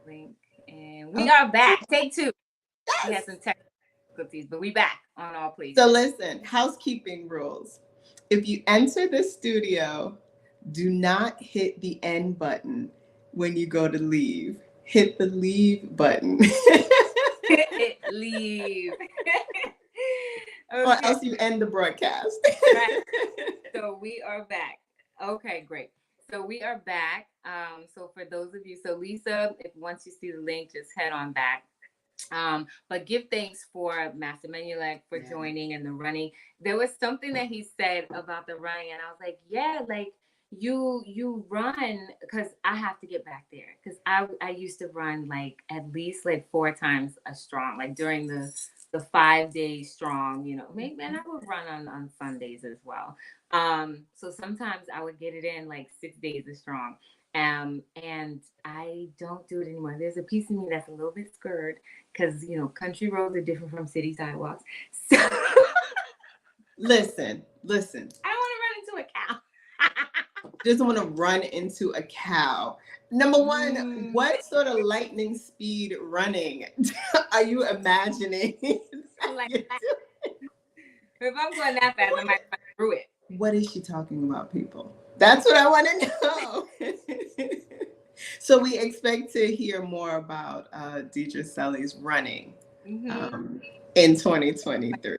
Link. And we are back. Take two. We had some technical difficulties, but we back on all places. So listen, housekeeping rules. If you enter the studio, do not hit the end button when you go to leave. Hit the leave button. Leave. Okay. Or else you end the broadcast. Right. So we are back. Okay, great. So we are back. So for those of you, so Lisa, if once you see the link, just head on back. But give thanks for Master Menulek for joining and the running. There was something that he said about the running, and I was like, yeah, like you run, because I have to get back there, because I used to run like at least like 4 times a strong, like during the 5 days strong, maybe, and I would run on Sundays as well. So sometimes I would get it in like 6 days of strong. And I don't do it anymore. There's a piece of me that's a little bit scared, because country roads are different from city sidewalks. So listen. I don't want to run into a cow. Just want to run into a cow. Number one, what sort of lightning speed running are you imagining? Like that. If I'm going that fast, I might run through it. What is she talking about, people? That's what I want to know. So we expect to hear more about Deidre Selly's running in 2023.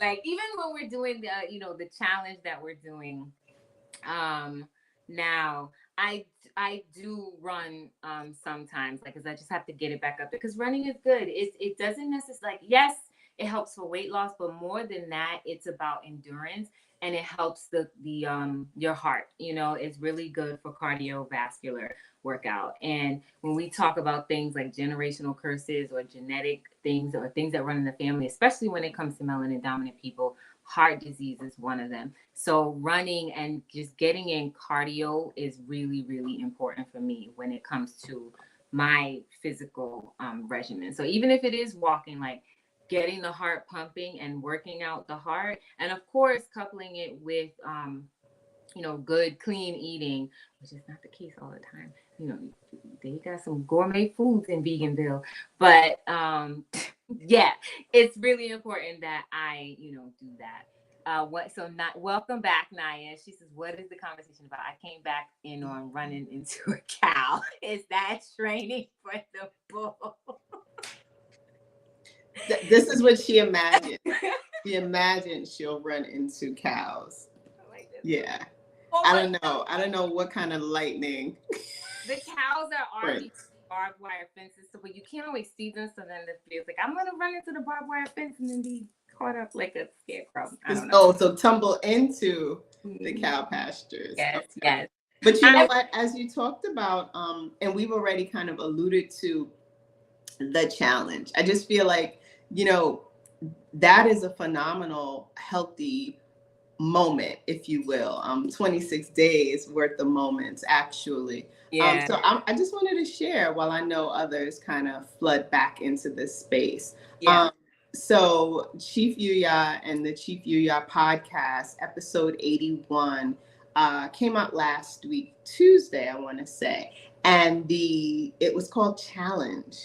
Like even when we're doing the challenge that we're doing now, I do run sometimes, like, because I just have to get it back up, because running is good. It doesn't necessarily, like, yes, it helps for weight loss, but more than that, it's about endurance, and it helps the your heart. It's really good for cardiovascular workout. And when we talk about things like generational curses or genetic things, or things that run in the family, especially when it comes to melanin dominant people, heart disease is one of them. So running and just getting in cardio is really, really important for me when it comes to my physical regimen. So even if it is walking, like getting the heart pumping and working out the heart, and of course coupling it with good clean eating, which is not the case all the time. They got some gourmet foods in Veganville, but yeah, it's really important that I do that. Welcome back, Naya. She says, what is the conversation about? I came back in on running into a cow. Is that training for the bull? This is what she imagined. She imagined she'll run into cows. Yeah. I don't know what kind of lightning. The cows are already barbed wire fences, but you can't always see them. So then it feels like I'm gonna run into the barbed wire fence and then be caught up like a scarecrow. I don't know. Oh, so tumble into the cow pastures. Yes, okay. yes. But you know what? As you talked about, and we've already kind of alluded to the challenge. I just feel like that is a phenomenal, healthy moment, if you will. 26 days worth of moments, actually. Yeah. So I just wanted to share while I know others kind of flood back into this space. Yeah. So Chief Yuya and the Chief Yuya podcast, episode 81, came out last week, Tuesday, I want to say. And it was called Challenge.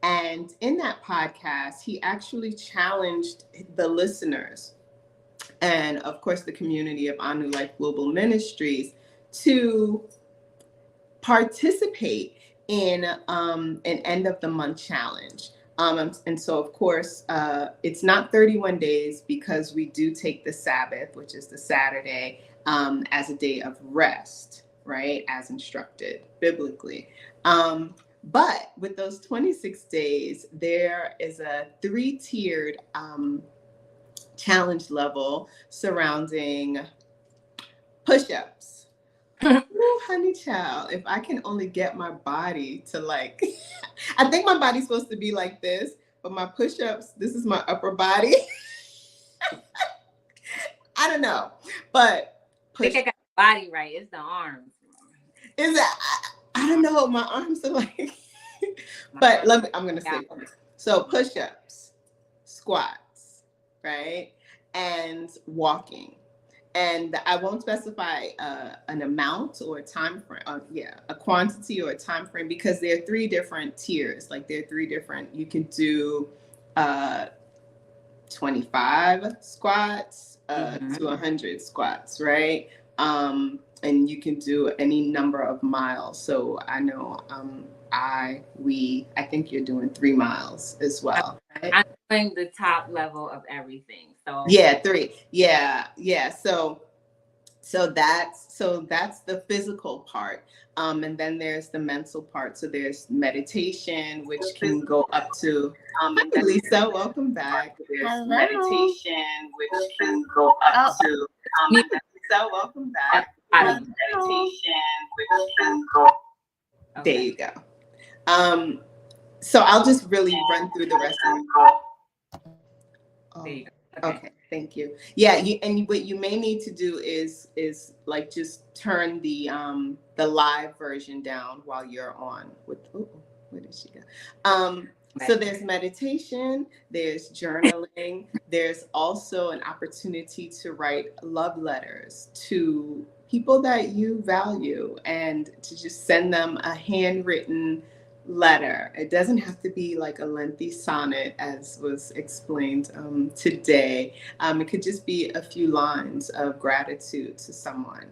And in that podcast, he actually challenged the listeners and, of course, the community of Anu Life Global Ministries to participate in an end of the month challenge. And so, of course, it's not 31 days, because we do take the Sabbath, which is the Saturday, as a day of rest, right? As instructed biblically. But with those 26 days, there is a 3-tiered challenge level surrounding push-ups. Ooh, honey child, if I can only get my body to like, I think my body's supposed to be like this, but my push-ups, this is my upper body. I don't know, but I think I got the body right. It's the arms. Is that? I don't know. My arms are like, but I'm going to say, so push-ups, squats, right? And walking. And I won't specify an amount or a time frame, a quantity or a time frame, because there are three different tiers. Like there are three different, you can do 25 squats to 100 squats, right? And you can do any number of miles. So I know I think you're doing 3 miles as well. Right? I'm doing the top level of everything. So yeah, 3. Yeah. So that's the physical part. And then there's the mental part. So there's meditation, which can go up to hi, Lisa, welcome back. There's Hello. meditation, which can go up to Lisa, welcome back. There's meditation, which can go. There you go. So I'll just really run through the rest of it. Okay, thank you. Yeah, what you may need to do is like just turn the live version down while you're on. Where did she go? So there's meditation, there's journaling, there's also an opportunity to write love letters to people that you value and to just send them a handwritten letter. It doesn't have to be like a lengthy sonnet, as was explained today. It could just be a few lines of gratitude to someone.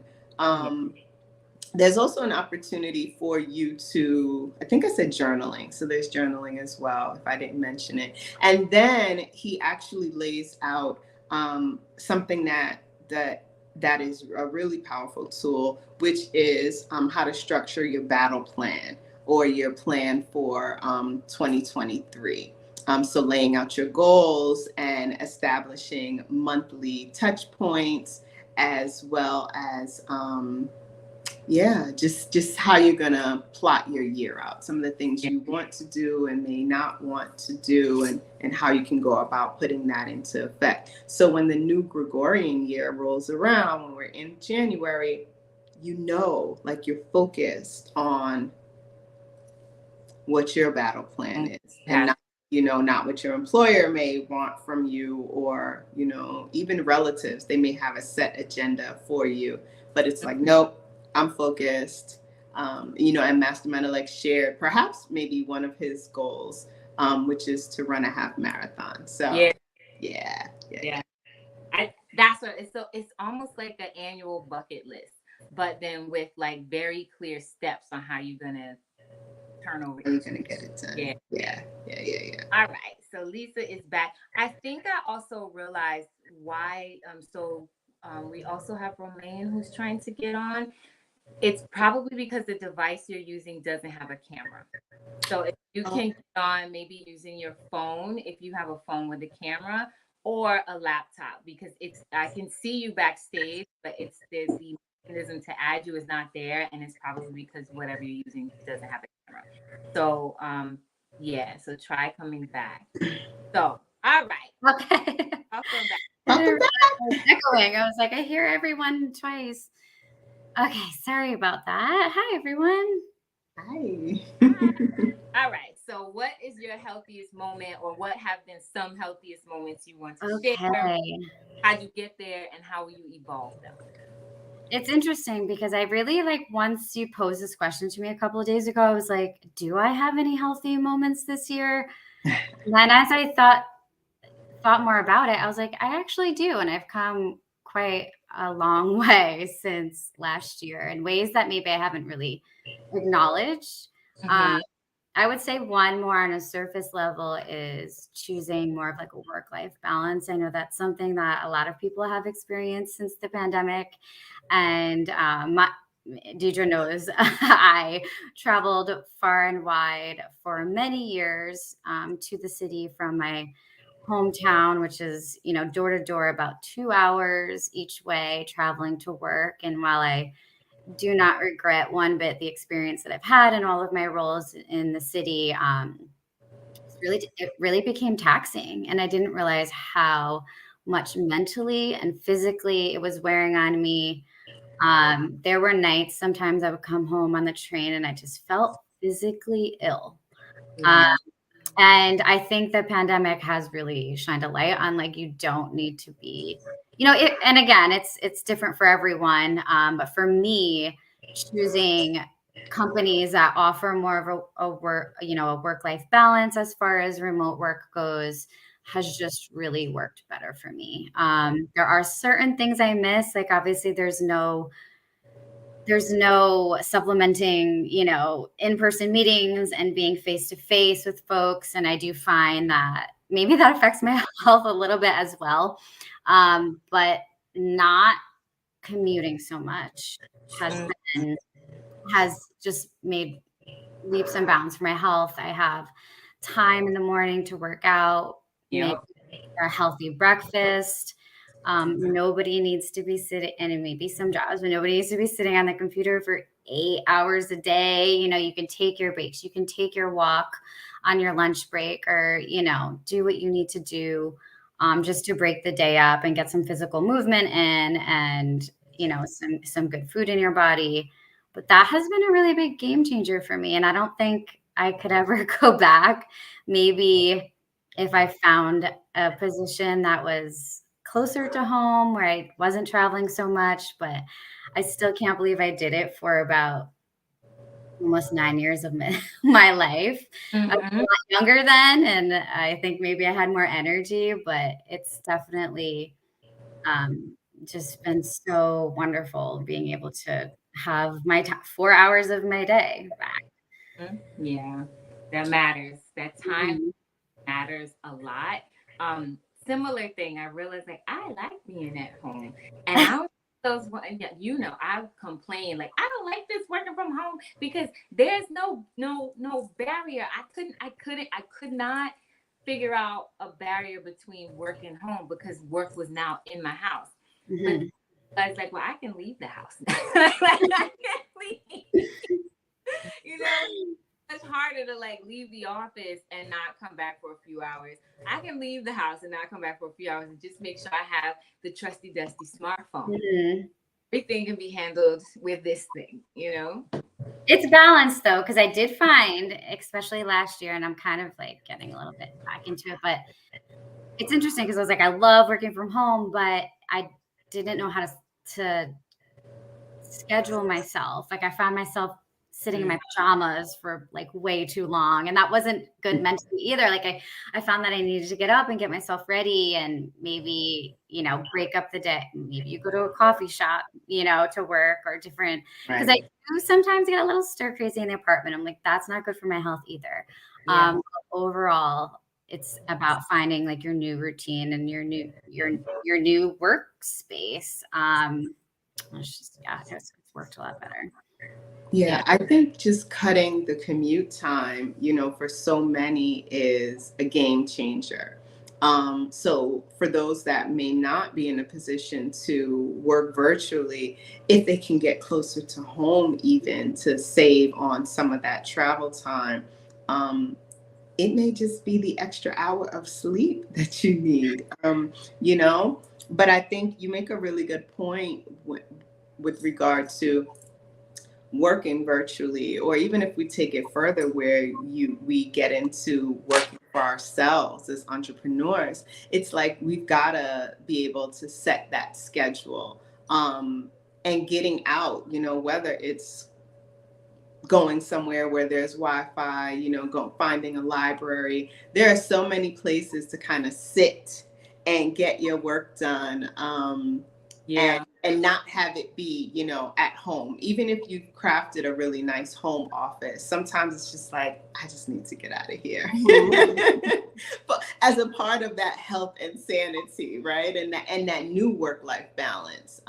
There's also an opportunity for you to, I think I said journaling. So there's journaling as well, if I didn't mention it. And then he actually lays out something that is a really powerful tool, which is how to structure your battle plan or your plan for 2023. So laying out your goals and establishing monthly touch points, as well as just how you're gonna plot your year out. Some of the things you want to do and may not want to do, and how you can go about putting that into effect. So when the new Gregorian year rolls around, when we're in January, like you're focused on what your battle plan is, and not what your employer may want from you, or even relatives. They may have a set agenda for you, but it's like, nope, I'm focused. And Master Menelik shared perhaps maybe one of his goals, which is to run a half marathon. So yeah. That's what it's almost like an annual bucket list, but then with like very clear steps on how you're gonna turn over. You're gonna get it done. Yeah. All right. So Lisa is back. I think I also realized why. We also have Romaine who's trying to get on. It's probably because the device you're using doesn't have a camera. So if you can get on, maybe using your phone, if you have a phone with a camera, or a laptop, because I can see you backstage, but the mechanism to add you is not there, and it's probably because whatever you're using doesn't have a camera. So so try coming back. So all right. Okay. Welcome back. Welcome back. I was echoing. I was like, I hear everyone twice. Okay, sorry about that. Hi, everyone. Hi. All right. So what is your healthiest moment, or what have been some healthiest moments you want to share? How'd you get there, and how will you evolve them? It's interesting because I really once you posed this question to me a couple of days ago, I was like, do I have any healthy moments this year? And then as I thought more about it, I was like, I actually do. And I've come quite a long way since last year in ways that maybe I haven't really acknowledged. I would say one more on a surface level is choosing more of a work-life balance. I know that's something that a lot of people have experienced since the pandemic. And Deidre knows I traveled far and wide for many years to the city from my hometown, which is, door to door, about 2 hours each way traveling to work. And while I do not regret one bit the experience that I've had in all of my roles in the city, it really became taxing. And I didn't realize how much mentally and physically it was wearing on me. There were nights, sometimes I would come home on the train and I just felt physically ill. And I think the pandemic has really shined a light on, like, you don't need to be, and again, it's different for everyone. But for me, choosing companies that offer more of a work, a work-life balance as far as remote work goes has just really worked better for me. There are certain things I miss, like obviously there's no supplementing, in-person meetings and being face-to-face with folks. And I do find that maybe that affects my health a little bit as well. But not commuting so much has just made leaps and bounds for my health. I have time in the morning to work out, make a healthy breakfast. Nobody needs to be sitting, and it may be some jobs, but nobody needs to be sitting on the computer for 8 hours a day. You can take your breaks, you can take your walk on your lunch break, or, do what you need to do just to break the day up and get some physical movement in, and, some good food in your body. But that has been a really big game changer for me. And I don't think I could ever go back. Maybe if I found a position that was closer to home where I wasn't traveling so much, but I still can't believe I did it for about almost 9 years of my life. I was a lot younger then, and I think maybe I had more energy, but it's definitely just been so wonderful being able to have my 4 hours of my day back. Yeah, that matters. That time Mhm. matters a lot. Similar thing, I realized like I like being at home, and I was those I complain like I don't like this working from home because there's no barrier. I could not figure out a barrier between work and home because work was now in my house. But Mhm. I was like, well, I can leave the house now. I can leave. It's harder to like leave the office and not come back for a few hours. I can leave the house and not come back for a few hours and just make sure I have the trusty dusty smartphone. Mhm. Everything can be handled with this thing. It's balanced though, because I did find, especially last year, and I'm kind of like getting a little bit back into it, but it's interesting because I was like, I love working from home, but I didn't know how to schedule myself. Like I found myself sitting in my pajamas for like way too long, and that wasn't good mentally either. Like I found that I needed to get up and get myself ready, and maybe, break up the day. Maybe you go to a coffee shop, to work, or different, because I do sometimes get a little stir crazy in the apartment. I'm like, that's not good for my health either. Yeah. Overall, it's about finding like your new routine and your new workspace. It's worked a lot better. Yeah, I think just cutting the commute time, for so many is a game changer. So for those that may not be in a position to work virtually, if they can get closer to home, even to save on some of that travel time, it may just be the extra hour of sleep that you need, you know. But I think you make a really good point with regard to working virtually, or even if we take it further where we get into working for ourselves as entrepreneurs, it's like we've got to be able to set that schedule, and getting out, whether it's going somewhere where there's Wi-Fi, finding a library. There are so many places to kind of sit and get your work done, and not have it be, at home. Even if you've crafted a really nice home office, sometimes it's just like, I just need to get out of here. But as a part of that health and sanity, right? And that new work-life balance,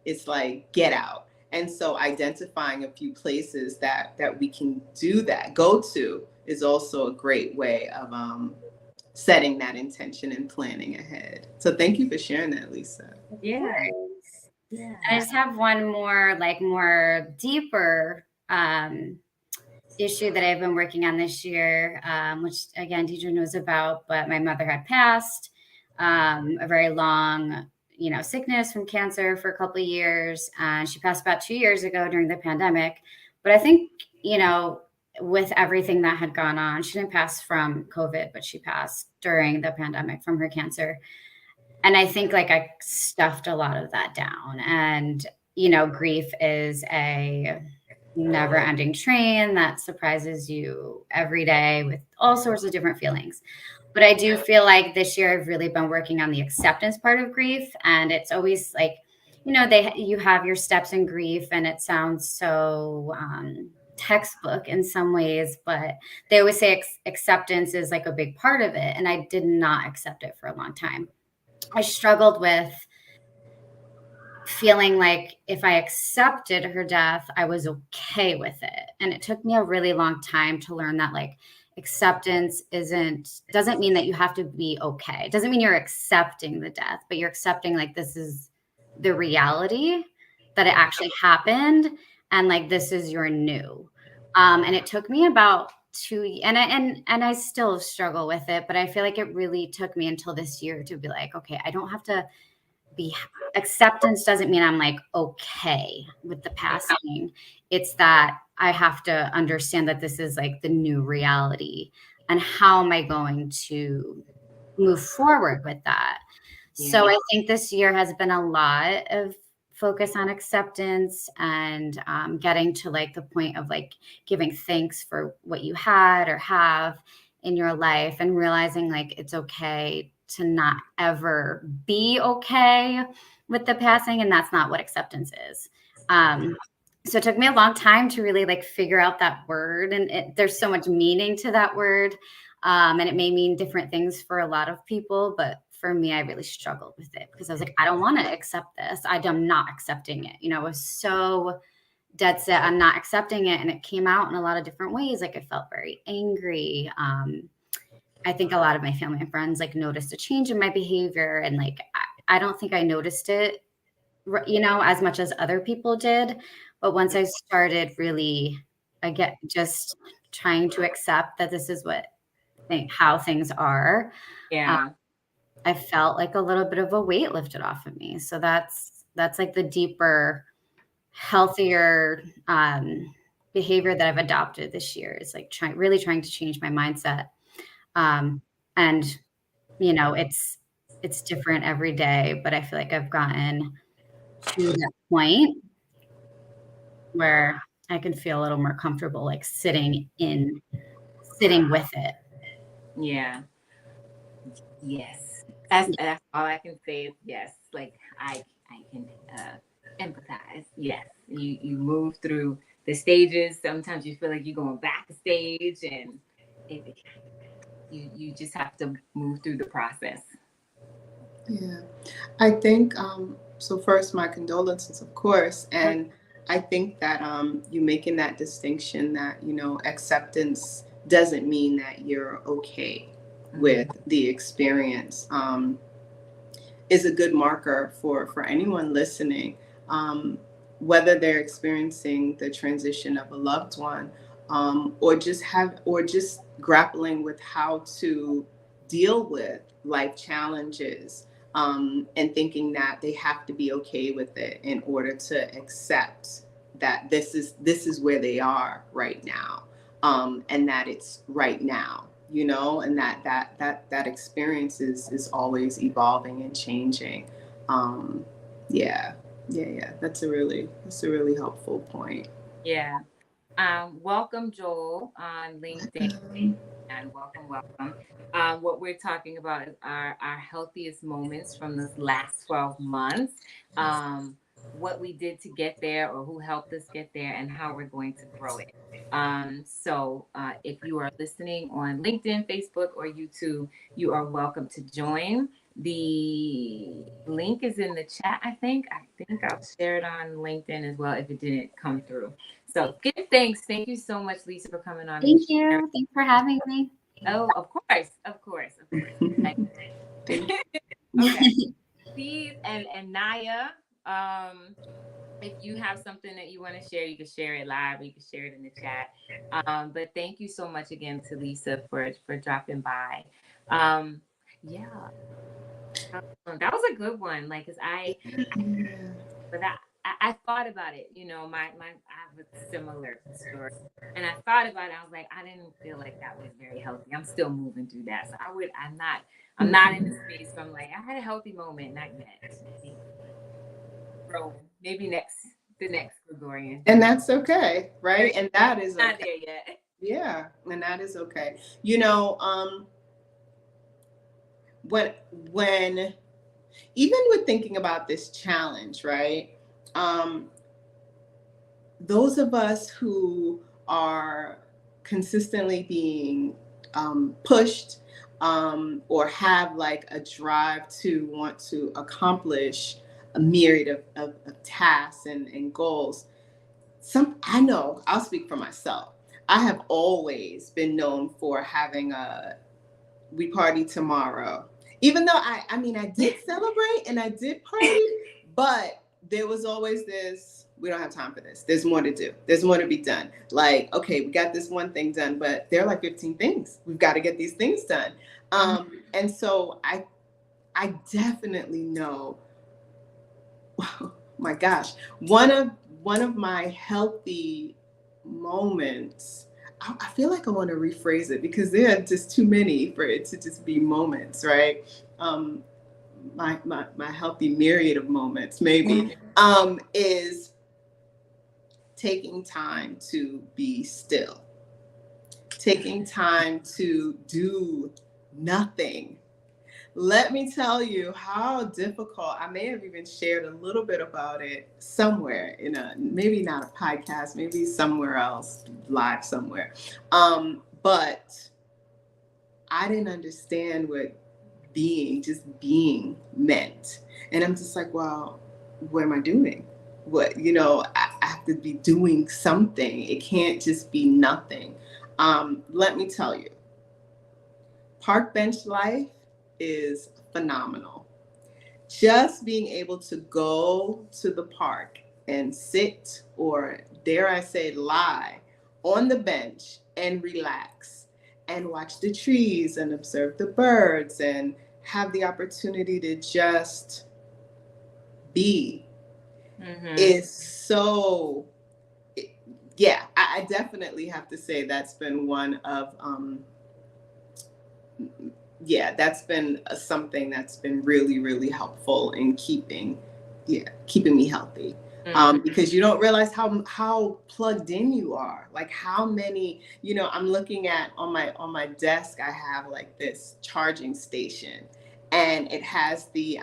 it's like, get out. And so identifying a few places that we can do that, go to, is also a great way of setting that intention and planning ahead. So thank you for sharing that, Lisa. Yeah. I just have one more, like, more deeper issue that I've been working on this year, which again, Deidre knows about, but my mother had passed a very long, sickness from cancer for a couple of years. She passed about 2 years ago during the pandemic. But I think, with everything that had gone on. She didn't pass from COVID, but she passed during the pandemic from her cancer. And I think like I stuffed a lot of that down. And, grief is a never ending train that surprises you every day with all sorts of different feelings. But I do feel like this year I've really been working on the acceptance part of grief. And it's always like, you have your steps in grief, and it sounds so textbook in some ways, but they always say acceptance is like a big part of it. And I did not accept it for a long time. I struggled with feeling like if I accepted her death, I was okay with it. And it took me a really long time to learn that like acceptance doesn't mean that you have to be okay. It doesn't mean you're accepting the death, but you're accepting like this is the reality that it actually happened, and like this is your new. And it took me about 2 and I still struggle with it, but I feel like it really took me until this year to be like, okay, I don't have to be acceptance doesn't mean I'm like okay with the passing. It's that I have to understand that this is like the new reality, and how am I going to move forward with that. So I think this year has been a lot of focus on acceptance and getting to like the point of like giving thanks for what you had or have in your life, and realizing like it's okay to not ever be okay with the passing. And that's not what acceptance is. So it took me a long time to really like figure out that word. And there's so much meaning to that word. And it may mean different things for a lot of people, but for me, I really struggled with it because I was like, I don't want to accept this. I'm not accepting it. I was so dead set on not accepting it. And it came out in a lot of different ways. Like I felt very angry. I think a lot of my family and friends like noticed a change in my behavior. And like, I don't think I noticed it, as much as other people did. But once I started really, just trying to accept that this is how things are. Yeah. I felt like a little bit of a weight lifted off of me. So that's like the deeper, healthier behavior that I've adopted this year, is like really trying to change my mindset. And it's different every day, but I feel like I've gotten to that point where I can feel a little more comfortable, like sitting with it. Yeah. Yes. That's all I can say is yes. Like I can empathize. Yes. You move through the stages. Sometimes you feel like you're going backstage, and you just have to move through the process. Yeah, I think so. First, my condolences, of course, and I think that you making that distinction that acceptance doesn't mean that you're okay with the experience is a good marker for anyone listening, whether they're experiencing the transition of a loved one, or just grappling with how to deal with life challenges, and thinking that they have to be okay with it in order to accept that this is where they are right now, and that it's right now, and that experience is always evolving and changing. Yeah. That's a really helpful point. Yeah. Welcome, Joel, on LinkedIn, and welcome. What we're talking about is our healthiest moments from this last 12 months. What we did to get there, or who helped us get there, and how we're going to grow it. So if you are listening on LinkedIn, Facebook, or YouTube, you are welcome to join. The link is in the chat, I think. I'll share it on LinkedIn as well if it didn't come through. So give thanks. Thank you so much, Lisa, for coming on. Thank you. Thanks for having me. Oh, of course. Okay. Steve and Naya, if you have something that you want to share, you can share it live, or you can share it in the chat. But thank you so much again to Lisa for dropping by. Yeah, that was a good one. Like, cause but I thought about it, you know, I have a similar story. And I thought about it. I was like, I didn't feel like that was very healthy. I'm still moving through that. So I'm not in the space from like, I had a healthy moment, not yet. Maybe the next Gregorian. And that's okay, right? And that is okay. Not there yet. Yeah, and that is okay. You know, when even with thinking about this challenge, right? Those of us who are consistently being pushed or have like a drive to want to accomplish a myriad of tasks and goals. I know, I'll speak for myself. I have always been known for having we party tomorrow. Even though I mean, I did celebrate and I did party, but there was always this, we don't have time for this. There's more to do. There's more to be done. Like, okay, we got this one thing done, but there are like 15 things. We've got to get these things done. And so I definitely know, oh my gosh, one of my healthy moments, I feel like I want to rephrase it because there are just too many for it to just be moments, right? My healthy myriad of moments maybe is taking time to be still, taking time to do nothing. Let me tell you how difficult. I may have even shared a little bit about it somewhere in maybe not a podcast, maybe somewhere else, live somewhere. But I didn't understand what just being meant. And I'm just like, well, what am I doing? What, I have to be doing something. It can't just be nothing. Let me tell you, park bench life is phenomenal. Just being able to go to the park and sit, or dare I say lie, on the bench and relax and watch the trees and observe the birds and have the opportunity to just be is so, yeah, I definitely have to say that's been one of, that's been something that's been really, really helpful in keeping me healthy. Because you don't realize how plugged in you are. Like how many, I'm looking at on my desk, I have like this charging station, and it has the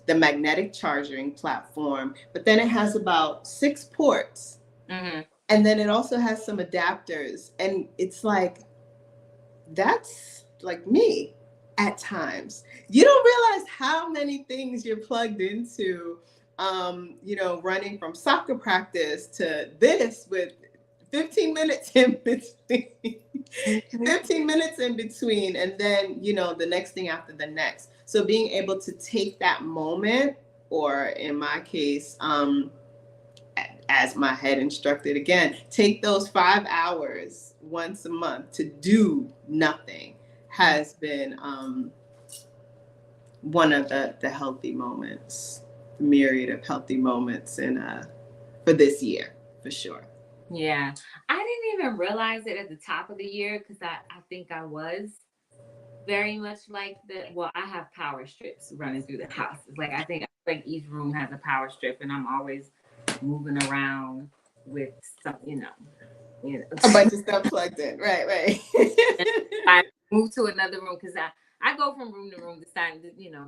magnetic charging platform, but then it has about 6 ports. And then it also has some adapters, and it's like, that's like me at times. You don't realize how many things you're plugged into, running from soccer practice to this with 15 minutes in between, 15 minutes in between, and then, the next thing after the next. So being able to take that moment, or in my case, as my head instructed again, take those 5 hours once a month to do nothing has been one of the healthy moments, the myriad of healthy moments for this year, for sure. Yeah. I didn't even realize it at the top of the year because I think I was very much like I have power strips running through the house. It's like, I think like each room has a power strip, and I'm always moving around with some, a bunch of stuff plugged in. Right. I move to another room because I go from room to room deciding,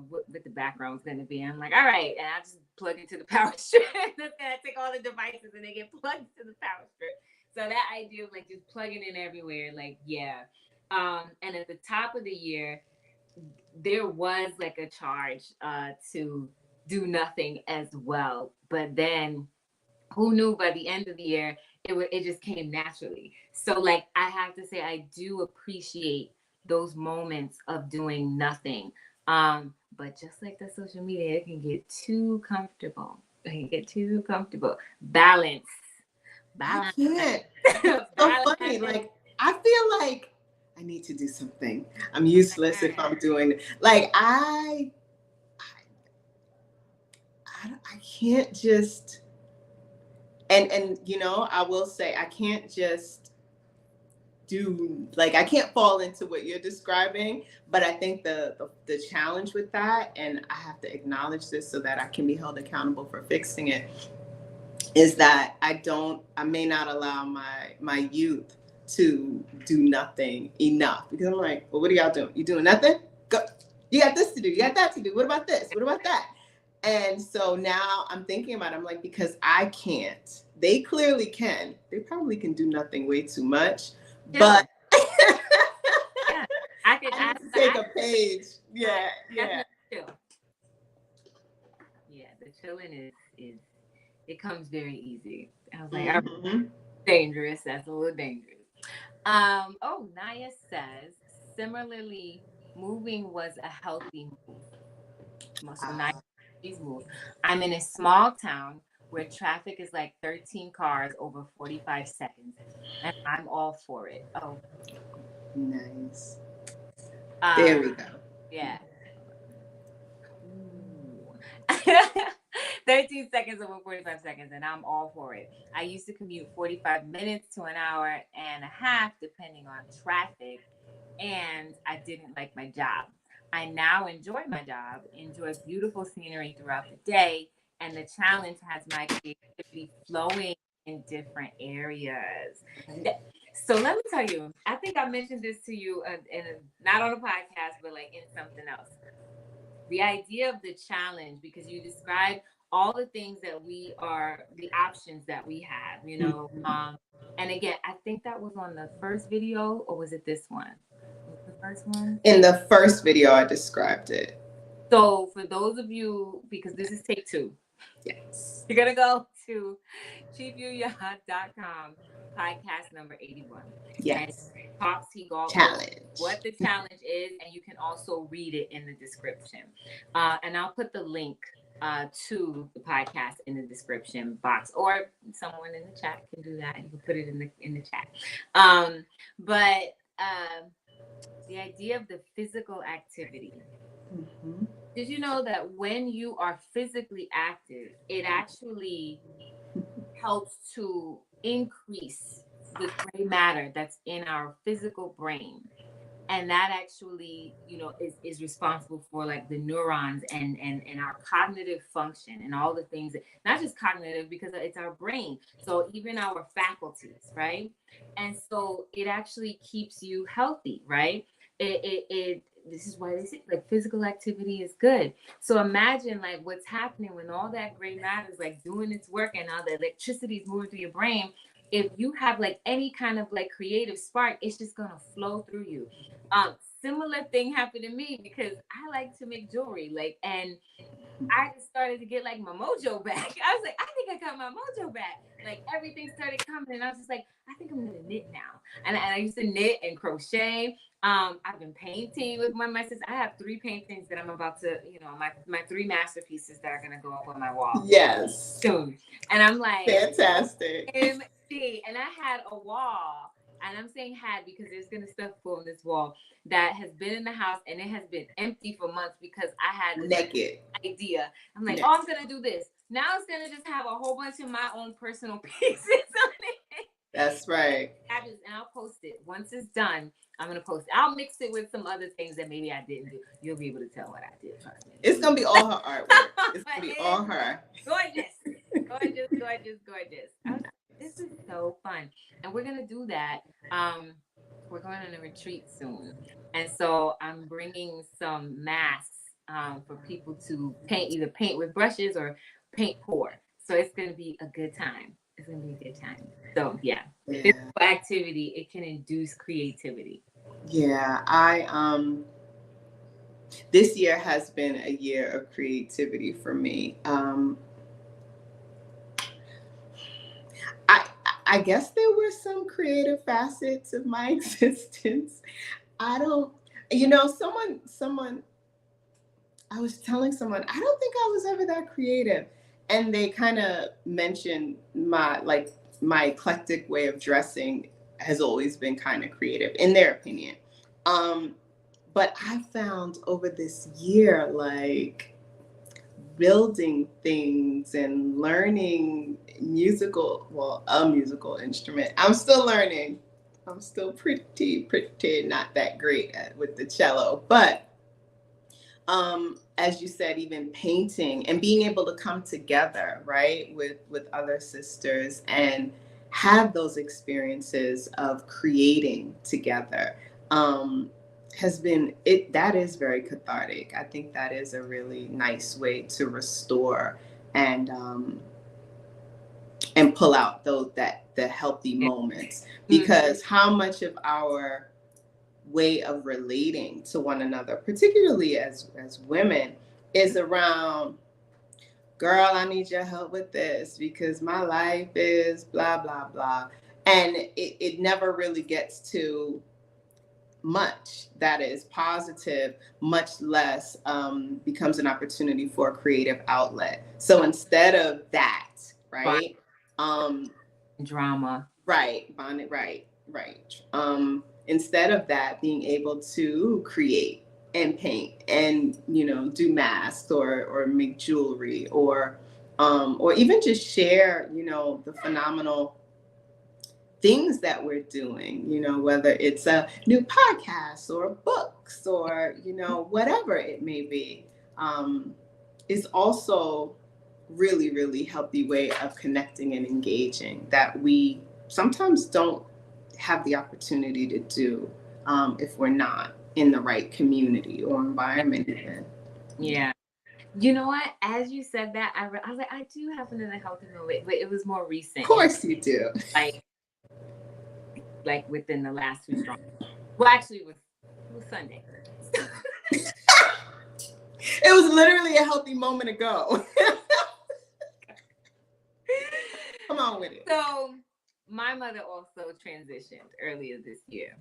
what the background's going to be. I'm like, all right. And I just plug into the power strip. And I take all the devices and they get plugged to the power strip. So that idea of like just plugging in everywhere, like, yeah. And at the top of the year, there was like a charge to do nothing as well. But then who knew by the end of the year, it just came naturally. So like, I have to say, I do appreciate those moments of doing nothing. But just like the social media, it can get too comfortable. Balance. I can't. It's so funny. Like, I feel like I need to do something. I'm useless if I'm doing it. Like, I can't just And I will say I can't just I can't fall into what you're describing, but I think the challenge with that, and I have to acknowledge this so that I can be held accountable for fixing it, is that I may not allow my youth to do nothing enough, because I'm like, well, what are y'all doing? You doing nothing? Go. You got this to do. You got that to do. What about this? What about that? And so now I'm thinking about it. I'm like, because I can't. They clearly can. They probably can do nothing way too much. But yeah, I could I need to take a page. Yeah. Chill. Yeah, the chilling is it comes very easy. I was like, dangerous. That's a little dangerous. Oh, Naya says, similarly, moving was a healthy move. So Naya, she's moved. I'm in a small town where traffic is like 13 cars over 45 seconds, and I'm all for it. Oh, nice. There we go. Yeah. 13 seconds over 45 seconds, and I'm all for it. I used to commute 45 minutes to an hour and a half, depending on traffic, and I didn't like my job. I now enjoy my job, enjoy beautiful scenery throughout the day, and the challenge has my creativity flowing in different areas. So let me tell you, I think I mentioned this to you, not on a podcast, but like in something else. The idea of the challenge, because you described all the things that the options that we have, and again, I think that was on the first video, or was it this one? Was the first one? In the first video, I described it. So for those of you, because this is take 2. Yes. You're going to go to chiefyuya.com, podcast number 81. Yes. And talks challenge. What the challenge is, and you can also read it in the description. And I'll put the link to the podcast in the description box, or someone in the chat can do that. You can put it in the chat. But the idea of the physical activity. Mm-hmm. Did you know that when you are physically active, it actually helps to increase the gray matter that's in our physical brain? And that actually, is responsible for like the neurons and our cognitive function and all the things not just cognitive, because it's our brain. So even our faculties, right? And so it actually keeps you healthy, right? This is why they say like physical activity is good. So imagine like what's happening when all that gray matter is like doing its work and all the electricity is moving through your brain. If you have like any kind of like creative spark, it's just gonna flow through you. Similar thing happened to me because I like to make jewelry, and I started to get like my mojo back. I was like, I think I got my mojo back. Like everything started coming, and I was just like, I think I'm gonna knit now. And I used to knit and crochet. I've been painting with my sisters. I have 3 paintings that I'm about to, my 3 masterpieces that are gonna go up on my wall. Yes. Soon. And I'm like, fantastic. And I had a wall. And I'm saying had because there's gonna stuff go on this wall that has been in the house and it has been empty for months because I had this naked idea. I'm like, I'm gonna do this. Now it's gonna just have a whole bunch of my own personal pieces on it. That's right. And I'll post it. Once it's done, I'm gonna post it. I'll mix it with some other things that maybe I didn't do. You'll be able to tell what I did. Trust me. It's gonna be all her artwork. It's gonna be all her. Gorgeous. This is so fun. And we're going to do that. We're going on a retreat soon. And so I'm bringing some masks for people to either paint with brushes or paint pour. So it's going to be a good time. So yeah. Physical activity, it can induce creativity. Yeah, this year has been a year of creativity for me. I guess there were some creative facets of my existence. I was telling someone, I don't think I was ever that creative. And they kind of mentioned my eclectic way of dressing has always been kind of creative in their opinion. But I found over this year, building things and learning a musical instrument. I'm still learning. I'm still pretty not that great with the cello, but as you said, even painting and being able to come together, right, with other sisters and have those experiences of creating together, has been it. That is very cathartic. I think that is a really nice way to restore and pull out the healthy moments, because how much of our way of relating to one another, particularly as women, is around, girl, I need your help with this because my life is blah blah blah, and it never really gets to much that is positive, much less becomes an opportunity for a creative outlet. So instead of that, right, drama, right, Bonnet, right. Instead of that, being able to create and paint and, you know, do masks or make jewelry or even just share, you know, the phenomenal things that we're doing, you know, whether it's a new podcast or books or, you know, whatever it may be, is also really, really healthy way of connecting and engaging that we sometimes don't have the opportunity to do if we're not in the right community or environment even. Yeah. You know what? As you said that, I was like, I do have another healthy moment, but it was more recent. Of course you do. Like within the last 2 strong. Well, actually, it was Sunday. It was literally a healthy moment ago. Come on with it. So my mother also transitioned earlier this year.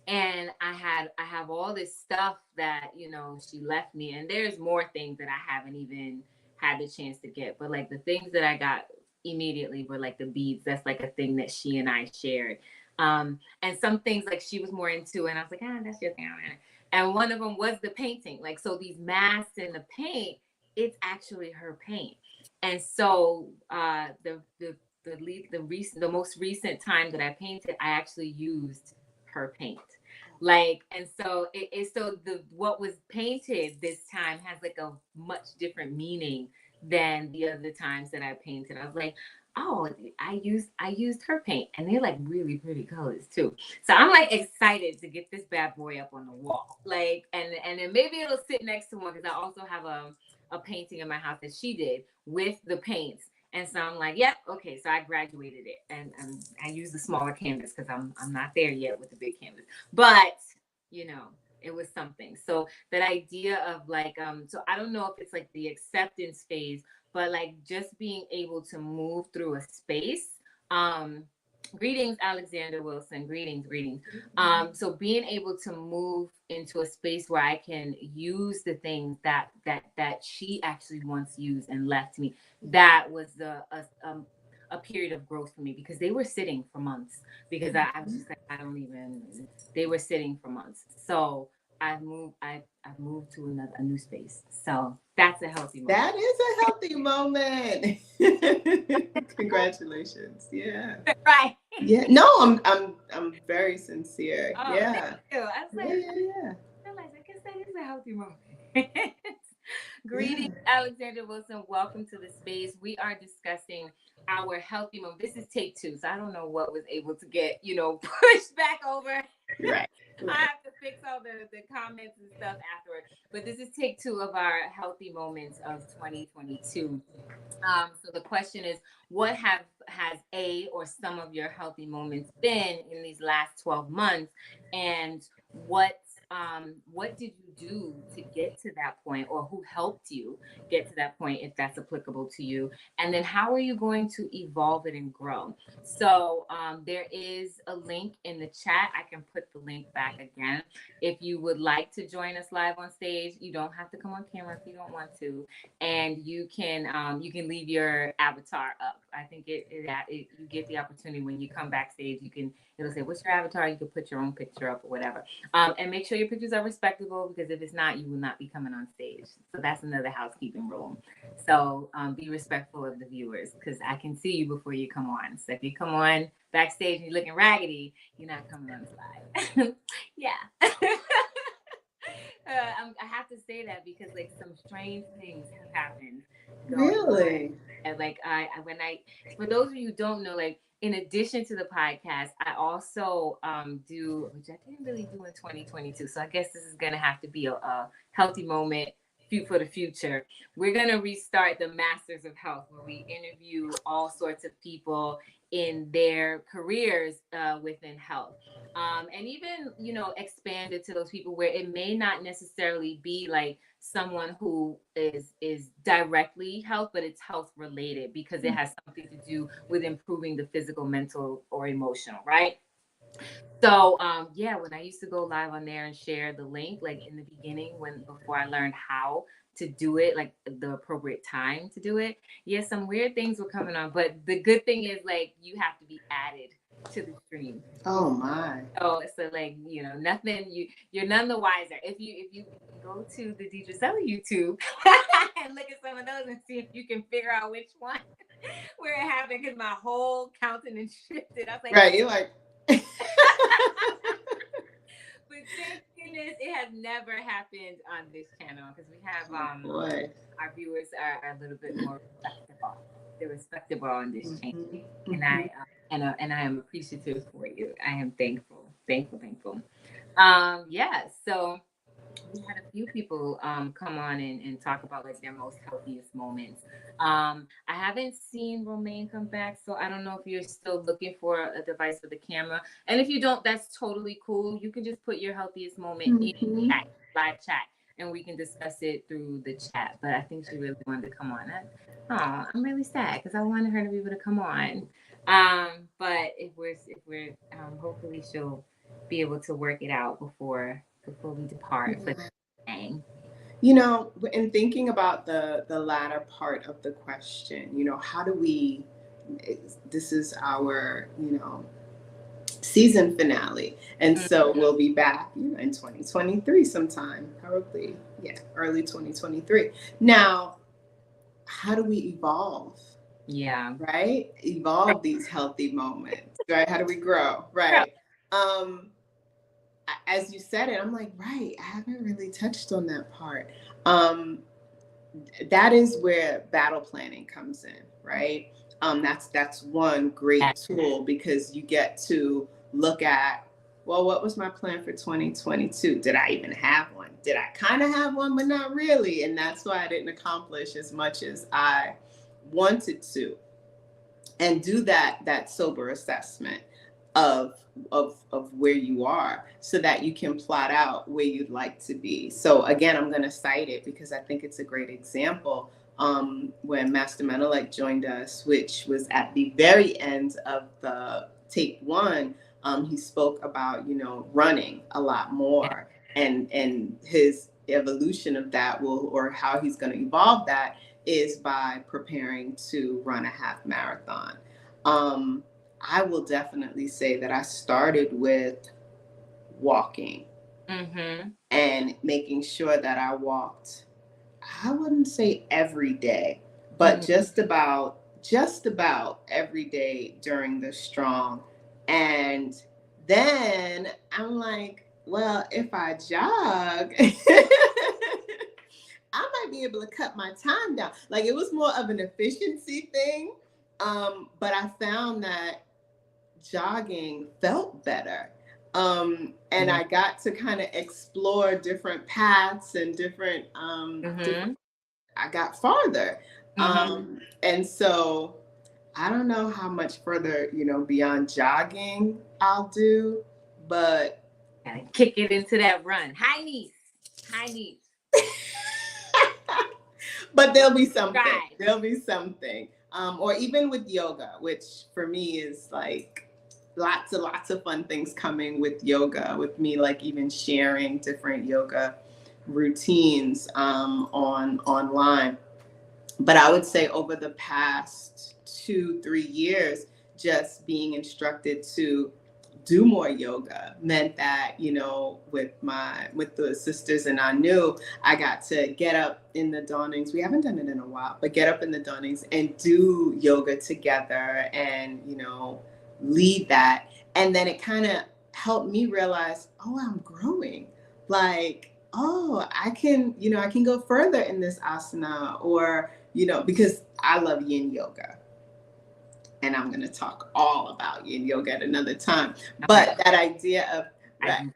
And I have all this stuff that, you know, she left me. And there's more things that I haven't even had the chance to get. But like the things that I got immediately were like the beads. That's like a thing that she and I shared. And some things like she was more into, and I was like, that's your thing. And one of them was the painting. Like, so these masks and the paint, it's actually her paint. And so the most recent time that I painted, I actually used her paint. Like, and so what was painted this time has like a much different meaning than the other times that I painted. I was like, oh, I used her paint, and they're like really pretty colors too. So I'm like excited to get this bad boy up on the wall. Like, and then maybe it'll sit next to one, because I also have a painting in my house that she did with the paints. And so I'm like, yep, okay. So I graduated it, and I use the smaller canvas because I'm not there yet with the big canvas. But you know, it was something. So that idea of like, so I don't know if it's like the acceptance phase, but like just being able to move through a space. Greetings, Alexander Wilson. Greetings. So being able to move into a space where I can use the things that she actually once used and left me, that was a period of growth for me, because they were sitting for months, because I was just like, they were sitting for months. So I've moved to a new space. So that's a healthy moment. That is a healthy moment. Congratulations. Yeah. Right. Yeah. No, I'm very sincere. Oh, yeah. Thank you. I was like, yeah. I guess that is a healthy moment. Greetings, Alexander Wilson. Welcome to the space. We are discussing our healthy moment. This is take 2, so I don't know what was able to get, pushed back over. Right. I have to fix all the comments and stuff afterward. But this is take 2 of our healthy moments of 2022. So the question is, what has a or some of your healthy moments been in these last 12 months, and what did you do to get to that point, or who helped you get to that point, if that's applicable to you? And then how are you going to evolve it and grow? So there is a link in the chat. I can put the link back again. If you would like to join us live on stage, you don't have to come on camera if you don't want to, and you can leave your avatar up. I think you get the opportunity when you come backstage. It'll say, what's your avatar? You can put your own picture up or whatever. And make sure your pictures are respectable, because because if it's not, you will not be coming on stage. So that's another housekeeping rule. So be respectful of the viewers, because I can see you before you come on. So if you come on backstage and you're looking raggedy, you're not coming on the live. Yeah. I have to say that because like some strange things have happened. Really? And like for those of you who don't know, like in addition to the podcast, I also do, which I didn't really do in 2022. So I guess this is gonna have to be a healthy moment for the future. We're gonna restart the Masters of Health, where we interview all sorts of people in their careers within health. And even, you know, expand it to those people where it may not necessarily be like someone who is directly health, but it's health related because it has something to do with improving the physical, mental, or emotional, right? So yeah, when I used to go live on there and share the link, like in the beginning, before I learned how to do it, like the appropriate time to do it, yeah, some weird things were coming on. But the good thing is, like, you have to be added to the stream. Oh my. Oh, so like, you know, you're none the wiser. If you go to the Deidre Seller YouTube and look at some of those and see if you can figure out which one where it happened, because my whole countenance shifted. I was like, right, you're like but thank goodness it has never happened on this channel, because we have our viewers are a little bit more respectable. They're respectable on this channel, and I am appreciative for you. I am thankful. Yeah. So we had a few people come on and talk about like their most healthiest moments. I haven't seen Romaine come back, so I don't know if you're still looking for a device for the camera. And if you don't, that's totally cool. You can just put your healthiest moment in chat, live chat, and we can discuss it through the chat. But I think she really wanted to come on. I'm really sad because I wanted her to be able to come on. But if we're hopefully she'll be able to work it out before we depart for the thing. You know, in thinking about the latter part of the question, you know, how do we, this is our, you know, season finale. And so we'll be back, you know, in 2023 sometime, probably, yeah, early 2023. Now, how do we evolve? Yeah. Right? Evolve these healthy moments, right? How do we grow? Right. As you said it, I'm like, right, I haven't really touched on that part. That is where battle planning comes in, right? That's one great tool, because you get to look at, well, what was my plan for 2022? Did I even have one? Did I kind of have one, but not really? And that's why I didn't accomplish as much as I wanted to. And do that sober assessment of where you are, so that you can plot out where you'd like to be. So again, I'm going to cite it because I think it's a great example. When Master Menelik joined us, which was at the very end of the tape one, he spoke about, you know, running a lot more, and his evolution of that or how he's going to evolve that is by preparing to run a half marathon. I will definitely say that I started with walking and making sure that I walked, I wouldn't say every day, but just about every day during the strong. And then I'm like, well, if I jog, I might be able to cut my time down. Like, it was more of an efficiency thing. But I found that jogging felt better. And I got to kind of explore different paths and different, I got farther. And so I don't know how much further, you know, beyond jogging I'll do, but gotta kick it into that run. High knees. But there'll be something. There'll be something. Or even with yoga, which for me is like lots of fun things coming with yoga, with me like even sharing different yoga routines online. But I would say over the past 2-3 years, just being instructed to do more yoga meant that, with the sisters in Anu, I got to get up in the dawnings. We haven't done it in a while, but get up in the dawnings and do yoga together and, lead that. And then it kind of helped me realize, oh, I'm growing. Like, oh, I can go further in this asana, or, because I love yin yoga. And I'm going to talk all about yin yoga at another time. But that idea of, right.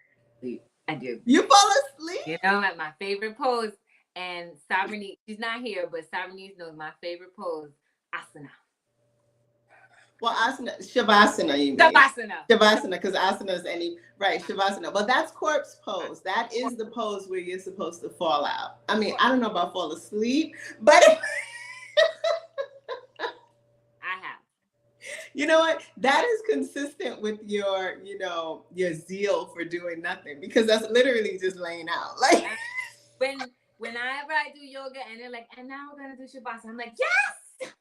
I do. You fall asleep? At my favorite pose. And Sabrina, she's not here, but Sabrina knows my favorite pose, asana. Well, asana, shavasana, you mean? Shavasana, because asana is right, shavasana. Well, that's corpse pose. That is the pose where you're supposed to fall out. I mean, I don't know about fall asleep, but... You know what? That is consistent with your, your zeal for doing nothing, because that's literally just laying out. Like whenever I do yoga and they're like, and now we're gonna do shavasana, I'm like, yes,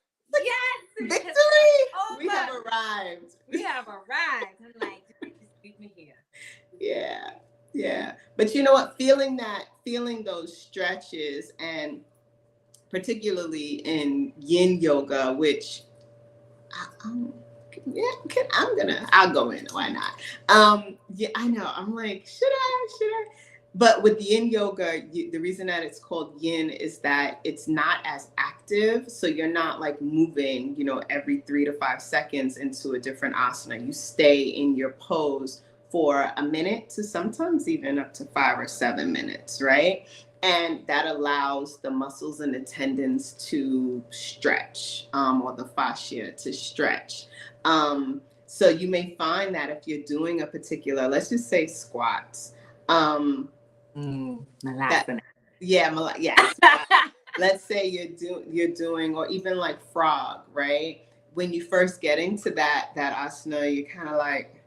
victory! We have arrived. I'm like, just leave me here. Yeah. But you know what? Feeling those stretches, and particularly in yin yoga, which I'll go in. Why not? I know. I'm like, should I? But with yin yoga, the reason that it's called yin is that it's not as active. So you're not like moving, every 3 to 5 seconds into a different asana. You stay in your pose for a minute to sometimes even up to 5 or 7 minutes, right? And that allows the muscles and the tendons to stretch, or the fascia to stretch. So you may find that if you're doing a particular, let's just say squats. Let's say you're doing, or even like frog, right? When you first get into that asana, you're kind of like,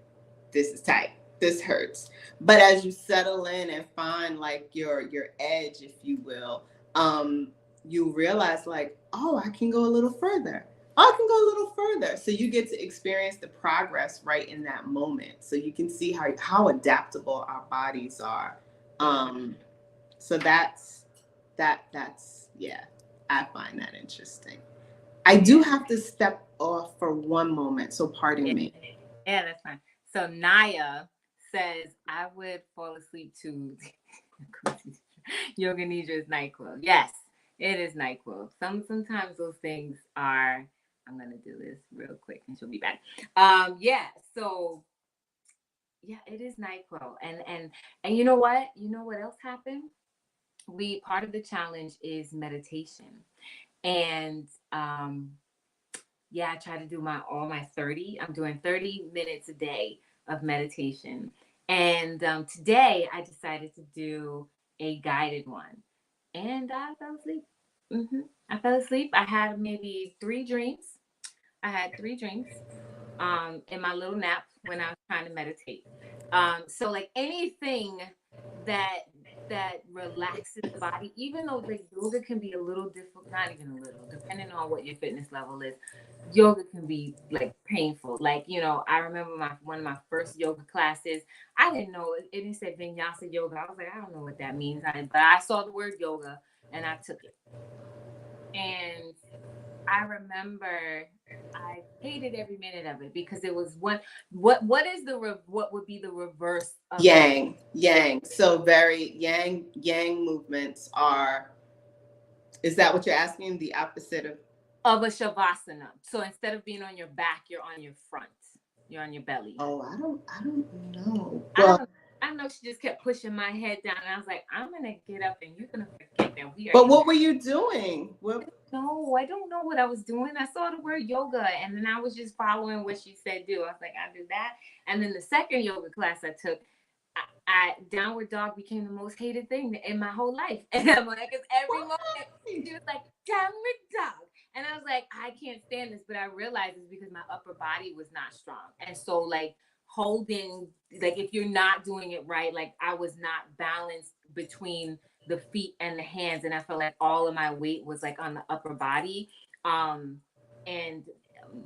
this is tight. This hurts. But as you settle in and find like your edge, if you will, you realize like, oh, I can go a little further. So you get to experience the progress right in that moment. So you can see how adaptable our bodies are. So that's I find that interesting. I do have to step off for one moment, so pardon me. Yeah, that's fine. So Naya says, I would fall asleep to Yoga Nidra's NyQuil. Yes, it is NyQuil. Sometimes those things are, I'm going to do this real quick and she'll be back. So it is NyQuil. And you know what? You know what else happened? Part of the challenge is meditation. And I try to do all my 30. I'm doing 30 minutes a day of meditation. And today I decided to do a guided one. And I fell asleep. I fell asleep. I had maybe 3 dreams. In my little nap when I was trying to meditate. So like anything that relaxes the body, even though the yoga can be a little difficult, not even a little, depending on what your fitness level is, yoga can be like painful. Like, I remember one of my first yoga classes, I didn't know it said vinyasa yoga. I was like, I don't know what that means. But I saw the word yoga and I took it. And I remember I hated every minute of it because it was what would be the reverse of yang? So very yang movements are. Is that what you're asking? The opposite of a shavasana. So instead of being on your back, you're on your front. You're on your belly. Oh, I don't know. Well, I don't know. She just kept pushing my head down, and I was like, I'm gonna get up, and you're gonna forget that we are. But what were you doing? No, I don't know what I was doing. I saw the word yoga, and then I was just following what she said do. I was like, I do that. And then the second yoga class I took, downward dog became the most hated thing in my whole life. And I'm like, because every moment she was like, downward dog. And I was like, I can't stand this. But I realized it's because my upper body was not strong. And so like holding, like if you're not doing it right, like I was not balanced between the feet and the hands. And I felt like all of my weight was like on the upper body. And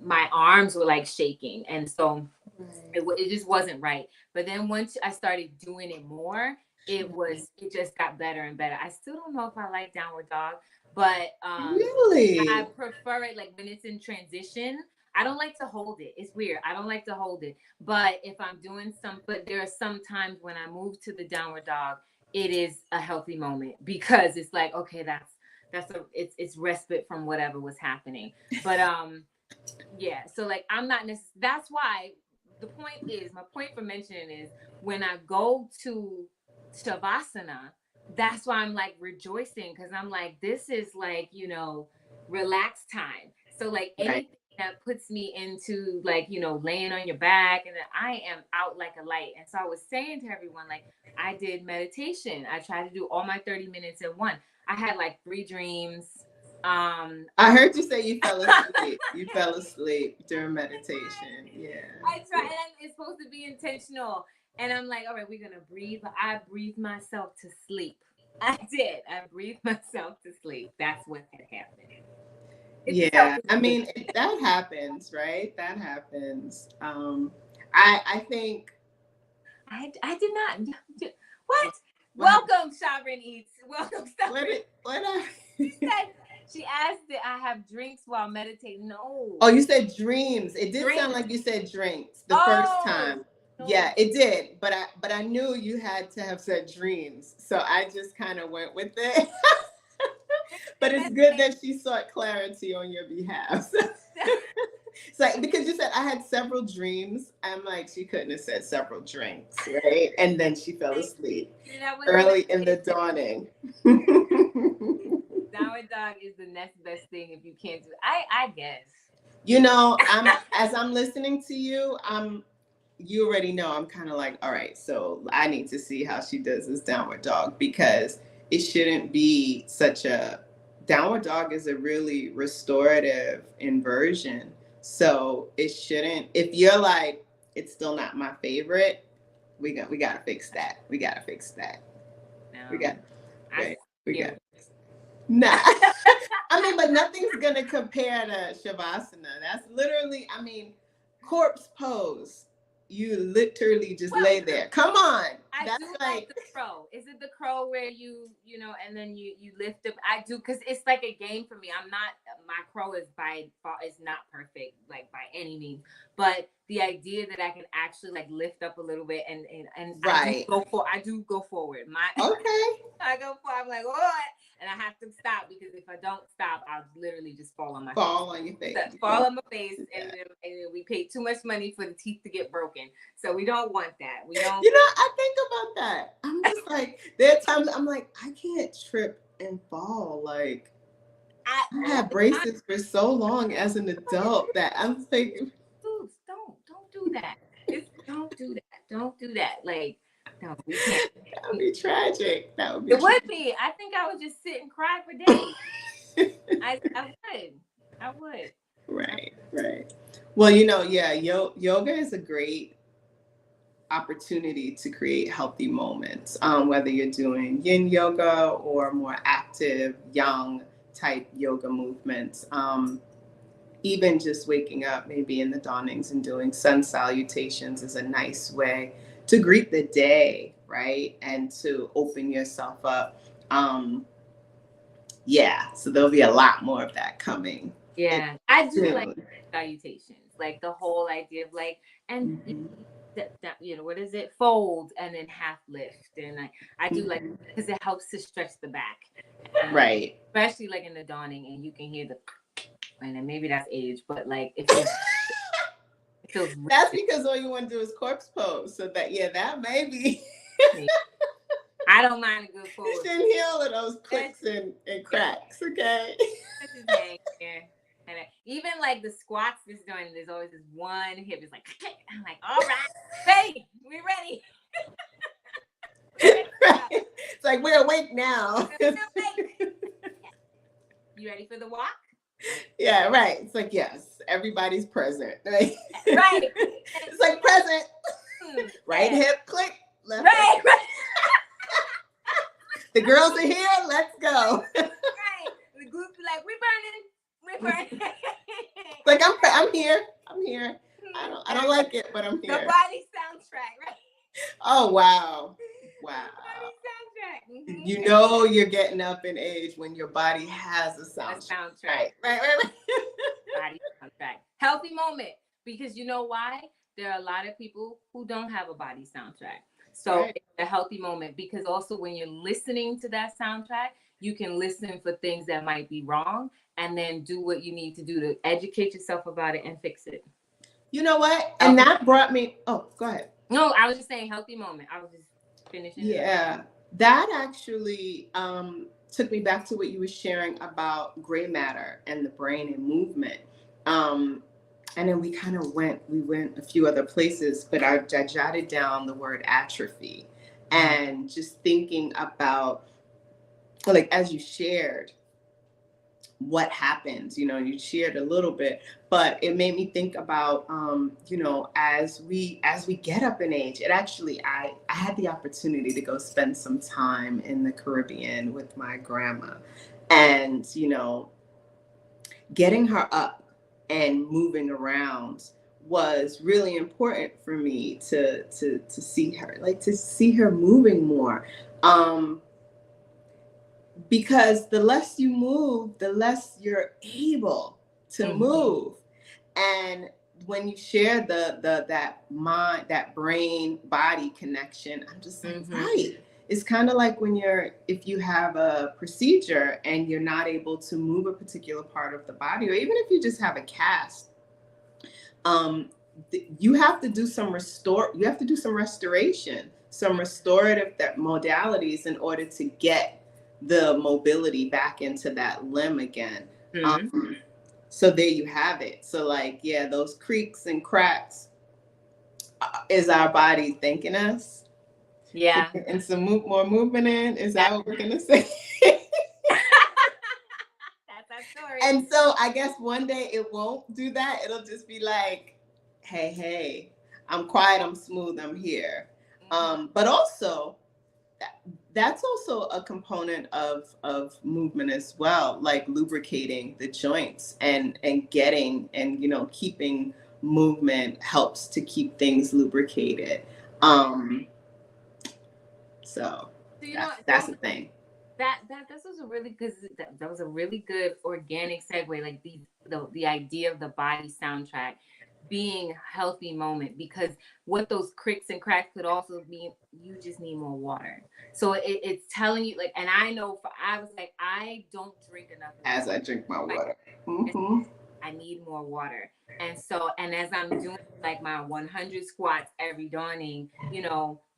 my arms were like shaking. And so It just wasn't right. But then once I started doing it more, it just got better and better. I still don't know if I like downward dog, but Really? I prefer it like when it's in transition. I don't like to hold it. It's weird. I don't like to hold it. But if I'm doing but there are some times when I move to the downward dog, it is a healthy moment because it's like, okay, it's respite from whatever was happening. But yeah, so like I'm not necessarily, that's why my point for mentioning is when I go to Shavasana, that's why I'm like rejoicing because I'm like, this is like, relaxed time. So like anything that puts me into like, laying on your back and then I am out like a light. And so I was saying to everyone, like I did meditation. I tried to do all my 30 minutes in one. I had like 3 dreams. I heard you say you fell asleep. You fell asleep during meditation. Yeah. I try, and it's supposed to be intentional. And I'm like, all right, we're gonna breathe. I breathed myself to sleep. I did. I breathed myself to sleep. That's what had happened. Yeah, I mean that happens, right? That happens. I think I did not. What? Welcome, Shavrin Eats. Welcome, She asked that I have drinks while meditating. No. Oh, you said dreams. It did sound like you said drinks the first time. No. Yeah, it did. But I knew you had to have said dreams. So I just kind of went with it. But it's good that she sought clarity on your behalf. It's like, because you said I had several dreams. I'm like, she couldn't have said several drinks, right? And then she fell asleep early in the dawning. Downward dog is the next best thing if you can't do it. I guess. As I'm listening to you, you already know I'm kind of like, all right, so I need to see how she does this downward dog because it shouldn't be such a downward dog is a really restorative inversion. So it shouldn't, if you're like, it's still not my favorite, we got to fix that. We got to fix that. Nah. I mean, but nothing's going to compare to Shavasana. That's literally, I mean, corpse pose. You literally just lay there. Come on. I do like the crow. Is it the crow where you and then you lift up? I do, because it's like a game for me. My crow is not perfect, like by any means. But the idea that I can actually like lift up a little bit and right. I do go forward. I go forward. I'm like, what? And I have to stop because if I don't stop, I'll literally just fall on my face. Fall on my face, and then we pay too much money for the teeth to get broken. So we don't want that. We don't. I think about that. I'm just like, there are times I'm like, I can't trip and fall. Like, I had braces for so long as an adult that I'm thinking, don't do that. Don't do that. Like. No, we can't. That would be tragic. It would be. I think I would just sit and cry for days. I would. Right. Well, yoga is a great opportunity to create healthy moments. Whether you're doing yin yoga or more active, yang type yoga movements. Even just waking up maybe in the dawnings and doing sun salutations is a nice way to greet the day, right? And to open yourself up. So there'll be a lot more of that coming. Yeah, I do like salutations, like the whole idea of like, and what is it? Fold and then half lift. And I do like, because it helps to stretch the back. Right. Especially like in the dawning, and you can hear and then maybe that's age, but like if that's because all you want to do is corpse pose. So that may be. I don't mind a good pose. You shouldn't hear all of those clicks and cracks, okay? And even like the squats this doing, there's always this one hip. It's like, I'm like, all right, hey, we're ready. Right. It's like, we're awake now. You ready for the walk? Yeah, right. It's like, yes, everybody's present. Right. It's like present. Right hip, click. Left hip. Right. The girls are here. Let's go. Right. The group be like, we're burning. Like, I'm here. I don't like it, but I'm The here. body soundtrack, right? Oh wow. Wow. The body soundtrack. You know you're getting up in age when your body has a soundtrack. Right. Body soundtrack. Healthy moment. Because you know why? There are a lot of people who don't have a body soundtrack. So it's a healthy moment, because also when you're listening to that soundtrack, you can listen for things that might be wrong and then do what you need to do to educate yourself about it and fix it. You know what? And that brought me, oh, go ahead. No, I was just saying healthy moment. I was just finishing. Yeah, that actually took me back to what you were sharing about gray matter and the brain and movement. And then we went a few other places, but I jotted down the word atrophy, and just thinking about, like, as you shared, what happens, you shared a little bit, but it made me think about, as we get up in age, it actually, I had the opportunity to go spend some time in the Caribbean with my grandma, and, getting her up and moving around was really important for me to see her, like, to see her moving more. Because the less you move, the less you're able to move. And when you share that brain body connection, I'm just like, right. It's kind of like if you have a procedure and you're not able to move a particular part of the body, or even if you just have a cast, you have to do some restoration, some restorative modalities in order to get the mobility back into that limb again. So there you have it. So, like, yeah, those creaks and cracks is our body thanking us. Yeah. And some more movement in. Is that what we're gonna say? That's our story. And so I guess one day it won't do that. It'll just be like, hey, I'm quiet, I'm smooth, I'm here. But also, that's also a component of movement as well, like lubricating the joints and getting and keeping movement helps to keep things lubricated. So that's the thing. That was a really good, that was a really good organic segue, like the idea of the body soundtrack being a healthy moment, because what those cricks and cracks could also mean, you just need more water. So it's telling you, like, and I know I was like, I don't drink enough as I drink my water. I need more water. And so, and as I'm doing like my 100 squats every dawning,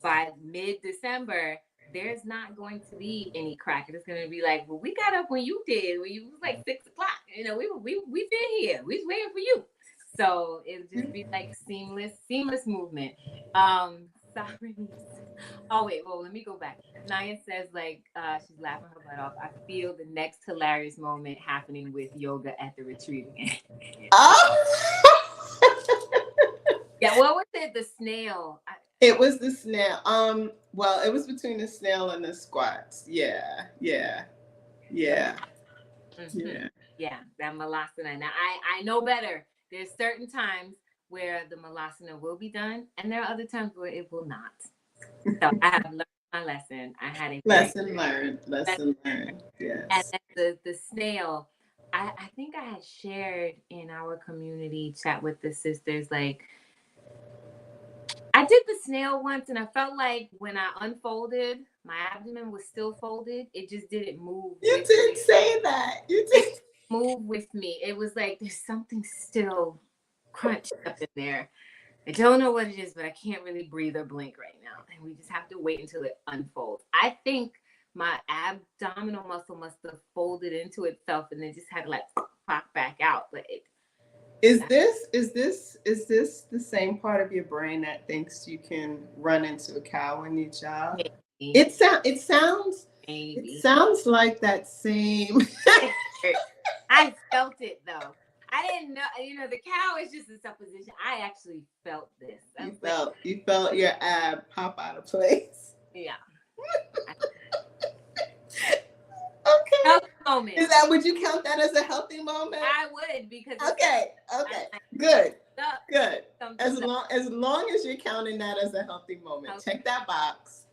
by mid-December, there's not going to be any crack. It's going to be like, well, we got up when you did, when you was like 6 o'clock. We've been here. We was waiting for you. So it'll just be like seamless movement. Sorry. Oh wait, well, let me go back. Naya says, like, she's laughing her butt off. I feel the next hilarious moment happening with yoga at the retreat again. Yeah, what was it? The snail. It was the snail. Well, it was between the snail and the squats. Yeah. Yeah, that malasana. Now I know better. There's certain times where the malasana will be done, and there are other times where it will not. So I have learned my lesson. I had a lesson learned. Yes. And then the snail, I think I had shared in our community chat with the sisters, like, I did the snail once, and I felt like when I unfolded, my abdomen was still folded. It just didn't move. You did say that. You did move with me. It was like there's something still crunched up in there. I don't know what it is, but I can't really breathe or blink right now. And we just have to wait until it unfolds. I think my abdominal muscle must have folded into itself and then just had to like pop back out. But is this the same part of your brain that thinks you can run into a cow in your job? Maybe. It sounds like that same. I felt it though. I didn't know, the cow is just a supposition. I actually felt this. You felt your ab pop out of place. Yeah. Okay. moment. Is that, would you count that as a healthy moment? I would, because okay, good. As long as you're counting that as a healthy moment, check that box.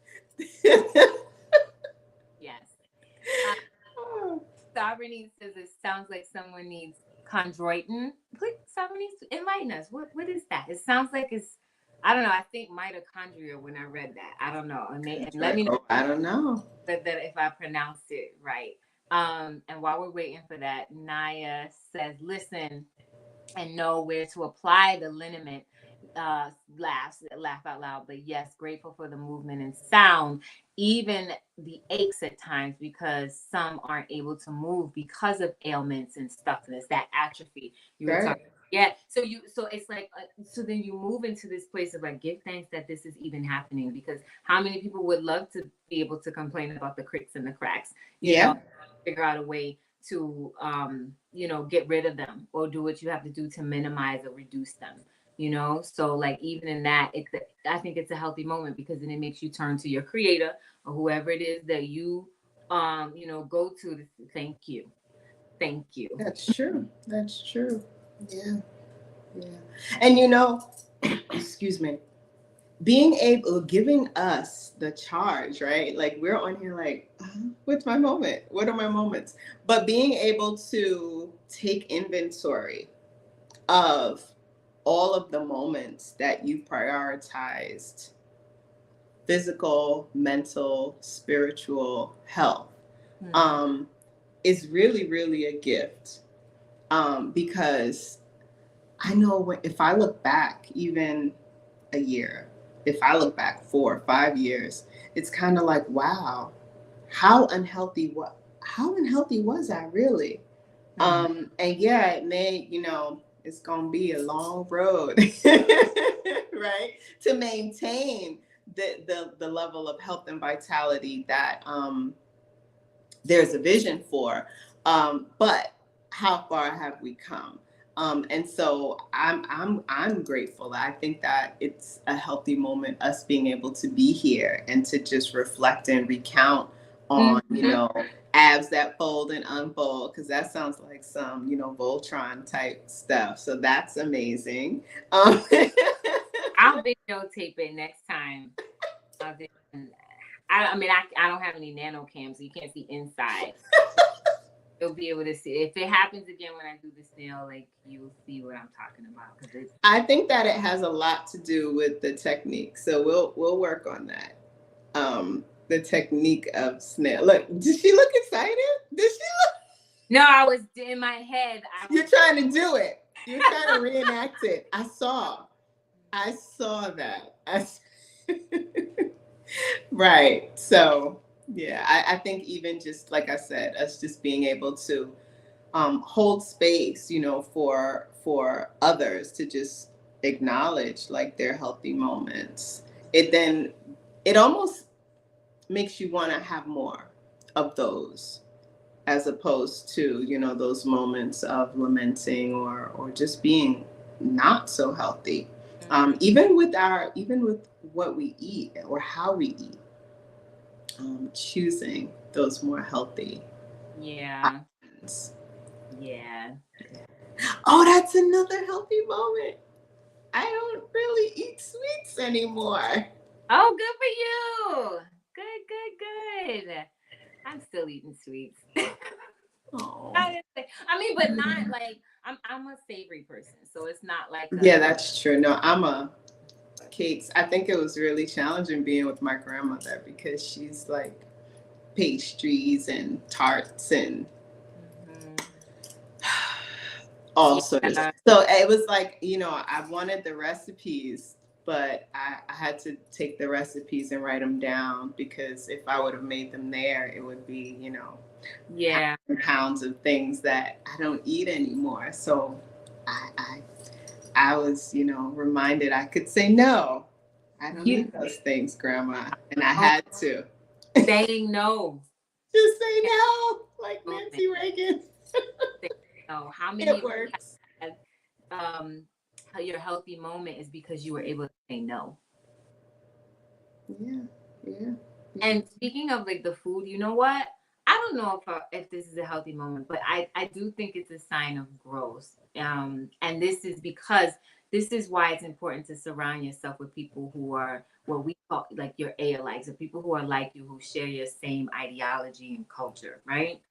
Yes. Sovereignty says it sounds like someone needs chondroitin. Sovereignty, enlighten us. What is that? It sounds like it's, I don't know. I think mitochondria when I read that. I don't know. And let me know. I don't know that if I pronounced it right. And while we're waiting for that, Naya says, listen and know where to apply the liniment. Laugh out loud, but yes, grateful for the movement and sound, even the aches at times, because some aren't able to move because of ailments and stuffness, that atrophy you were talking. Yeah, so it's like, so then you move into this place of like, give thanks that this is even happening, because how many people would love to be able to complain about the cricks and the cracks? You know, figure out a way to get rid of them, or do what you have to do to minimize or reduce them. So like, even in that, I think it's a healthy moment, because then it makes you turn to your creator or whoever it is that you go to thank you. That's true. Yeah. And excuse me, giving us the charge, right? Like, we're on here like, what's my moment? What are my moments? But being able to take inventory of all of the moments that you prioritized, physical, mental, spiritual health, is really, really a gift. Because I know if I look back even a year, if I look back 4 or 5 years, it's kind of like, wow, how unhealthy was I really? And yeah, it may, it's gonna be a long road, right, to maintain the level of health and vitality that there's a vision for. But how far have we come? And so I'm grateful. I think that it's a healthy moment, us being able to be here and to just reflect and recount on, abs that fold and unfold, because that sounds like some, Voltron type stuff. So that's amazing. I'll videotape it next time. I mean, I don't have any nano cams, so you can't see inside. You'll be able to see if it happens again when I do the snail. Like, you'll see what I'm talking about. I think that it has a lot to do with the technique, so we'll work on that. The technique of snail. Look, did she look excited? Did she look? No, I was in my head. You're trying to do it. You're trying to reenact it. I saw that. Right. So yeah, I think even just like I said, us just being able to hold space, for others to just acknowledge like their healthy moments. It almost makes you want to have more of those, as opposed to, those moments of lamenting or just being not so healthy. Even with what we eat or how we eat, choosing those more healthy options. Yeah. Oh, that's another healthy moment. I don't really eat sweets anymore. Oh, good for you. Good. I'm still eating sweets. Oh. I mean, but not like, I'm a savory person, so it's not like yeah, that's true. No, I'm a cakes. I think it was really challenging being with my grandmother, because she's like pastries and tarts and all sorts. So it was like, I wanted the recipes, but I had to take the recipes and write them down, because if I would have made them there, it would be, pounds of things that I don't eat anymore. So I was, reminded I could say no. I don't eat those things, Grandma, and I had to. Saying no. Just say no, like Nancy Reagan. No, how many it works. Your healthy moment is because you were able to say no. Yeah. And speaking of like the food, you know what? I don't know if this is a healthy moment, but I do think it's a sign of growth. And this is because this is why it's important to surround yourself with people who are what we call like your allies, or people who are like you, who share your same ideology and culture, right?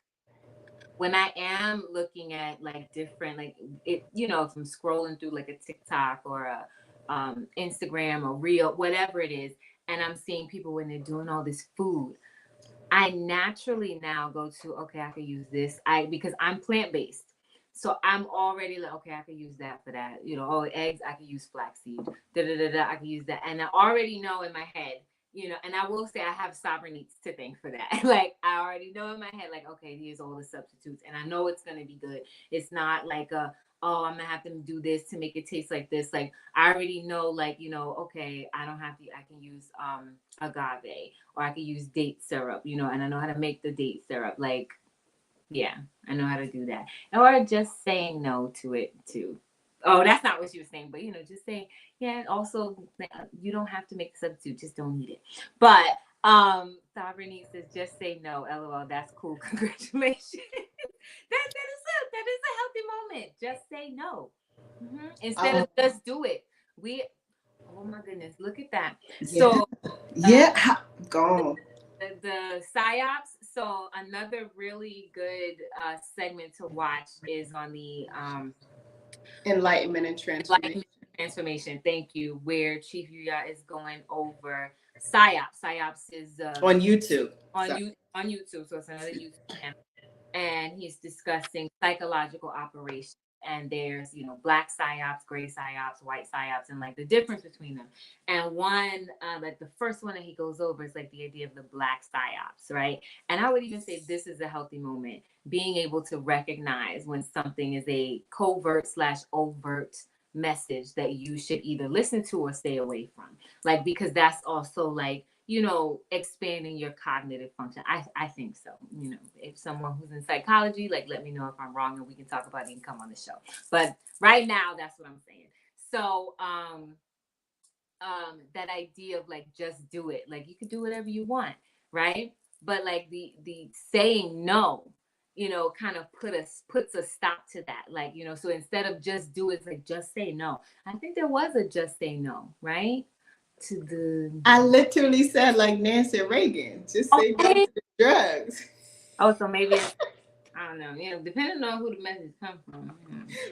When I am looking at like different, like it, if I'm scrolling through like a TikTok or a Instagram or Reel, whatever it is, and I'm seeing people when they're doing all this food, I naturally now go to, okay, I could use this. Because I'm plant based. So I'm already like, okay, I could use that for that. Oh, eggs, I could use flaxseed. Da da da da, I could use that. And I already know in my head, and I will say I have sovereignty to thank for that. Like I already know in my head, like, okay, here's all the substitutes, and I know it's gonna be good. It's not like oh, I'm gonna have to do this to make it taste like this. Like I already know, like, okay, I don't have to, I can use agave, or I can use date syrup, and I know how to make the date syrup. Like, yeah, I know how to do that. Or just saying no to it too. Oh, that's not what she was saying, but just saying, yeah, also you don't have to make the substitute, just don't eat it. But Sovereignty says just say no. LOL, that's cool. Congratulations. that is a healthy moment. Just say no. Instead of just do it. Oh my goodness, look at that. So go on. The psyops. So another really good segment to watch is on the Enlightenment and Transformation. Thank you. Where Chief Yuya is going over psyops. Psyops is on YouTube. On YouTube. So it's another YouTube channel, and he's discussing psychological operations. And there's, black psyops, gray psyops, white psyops, and like the difference between them. And one, like the first one that he goes over is like the idea of the black psyops, right? And I would even say this is a healthy moment, being able to recognize when something is a covert/overt message that you should either listen to or stay away from. Like, because that's also like, expanding your cognitive function. I think so. If someone who's in psychology, like, let me know if I'm wrong and we can talk about it and come on the show. But right now, that's what I'm saying. So, that idea of like, just do it. Like, you can do whatever you want, right? But like the saying no, kind of puts a stop to that. Like, so instead of just do it, it's like, just say no. I think there was a just say no, right? I literally said like Nancy Reagan, just say no to the drugs. Oh, so maybe I don't know. Depending on who the message comes from.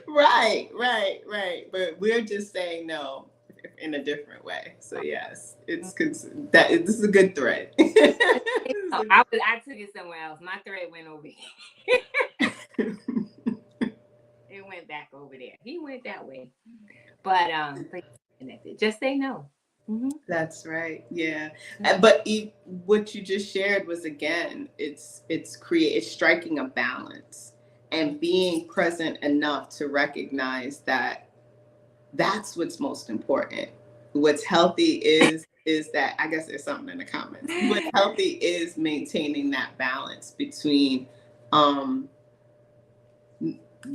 Right. But we're just saying no in a different way. So yes, it's this is a good thread. I took it somewhere else. My thread went over here. It went back over there. He went that way. But just say no. That's right. Yeah. But what you just shared was, again, it's striking a balance and being present enough to recognize that that's what's most important. What's healthy is that, I guess there's something in the comments. What's healthy is maintaining that balance between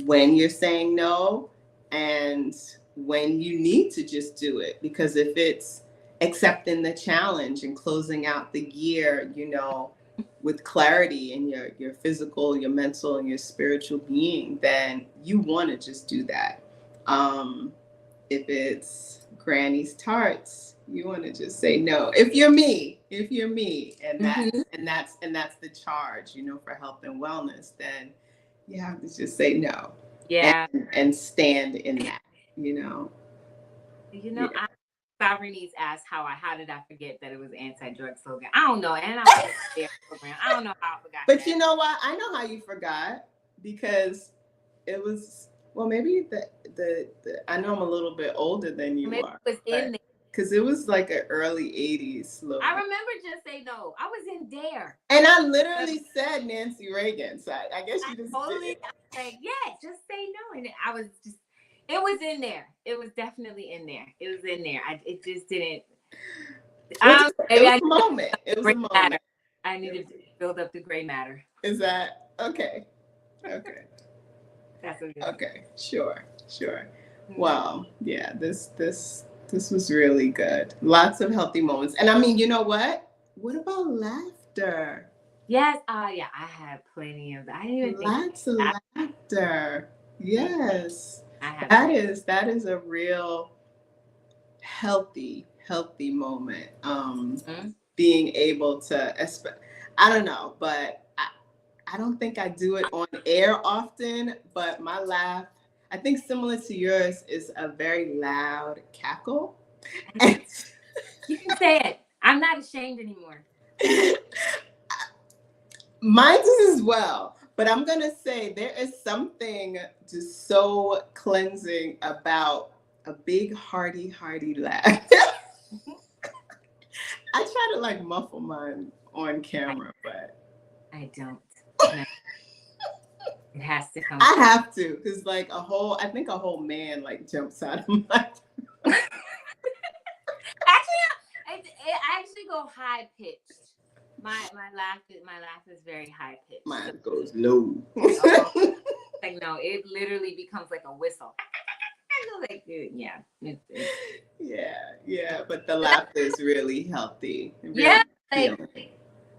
when you're saying no and when you need to just do it. Because if it's accepting the challenge and closing out the year, with clarity in your physical, your mental, and your spiritual being, then you want to just do that. If it's Granny's tarts, you want to just say no. If you're me, and that's the charge, for health and wellness, then you have to just say no. Yeah. And stand in that, Sovereignties asked how did I forget that it was anti-drug slogan? I don't know. And I was there program. I don't know how I forgot. But that. You know what? I know how you forgot, because it was, well, maybe the I know I'm a little bit older than you maybe are. It was in there. Because it was like an early 80s slogan. I remember just say no. I was in there. And I literally said Nancy Reagan. So I guess you just totally like, yeah, just say no. And I was just, it was in there. It was definitely in there. It was in there. It just didn't. It was a moment. It was a moment. Matter. I needed to build up the gray matter. Is that okay? Okay. That's what it is. Okay. Sure. Wow. Yeah. This was really good. Lots of healthy moments. And I mean, you know what? What about laughter? Yes. Yeah, I had plenty of that. I didn't even think Lots of that. laughter. Yes. I had That is a real healthy moment. Mhm. Being able to, I don't know, but I don't think I do it on air often, but my laugh, I think similar to yours, is a very loud cackle. And You can say it. I'm not ashamed anymore. mine is as well. But I'm going to say there is something just so cleansing about a big, hearty laugh. I try to like muffle mine on I, camera, but I don't. No, it has to come. I have to because like I think a whole man like jumps out of my. Actually, I actually go high pitched. My laugh is very high pitched. So, Mine goes low. oh, like no, it literally becomes like a whistle. Like yeah, Yeah, but the laughter is really healthy, yeah. really Like healing.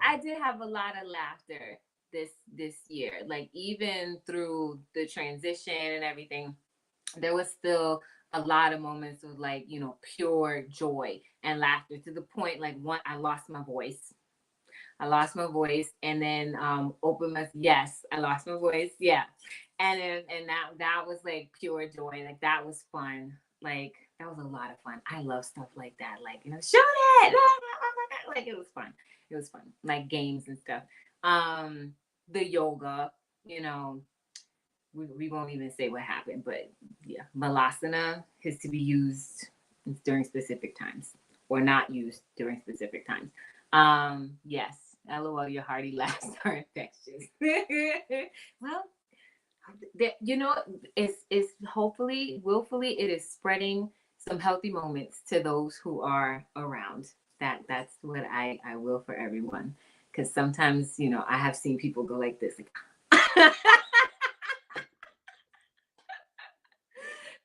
I did have a lot of laughter this year. Like even through the transition and everything, there was still a lot of moments of like pure joy and laughter to the point like one I lost my voice. I lost my voice and then opened my yes, I lost my voice. Yeah. And that was like pure joy. Like that was fun. Like that was a lot of fun. I love stuff like that. Like, shoot it. Like it was fun. It was fun. Like games and stuff. Um, the yoga, you know, we won't even say what happened, but yeah, malasana is to be used during specific times or not used during specific times. Yes, LOL, your hearty laughs are infectious. Well, it's hopefully, willfully, it is spreading some healthy moments to those who are around. That's what I will for everyone. Because sometimes, I have seen people go like this, like,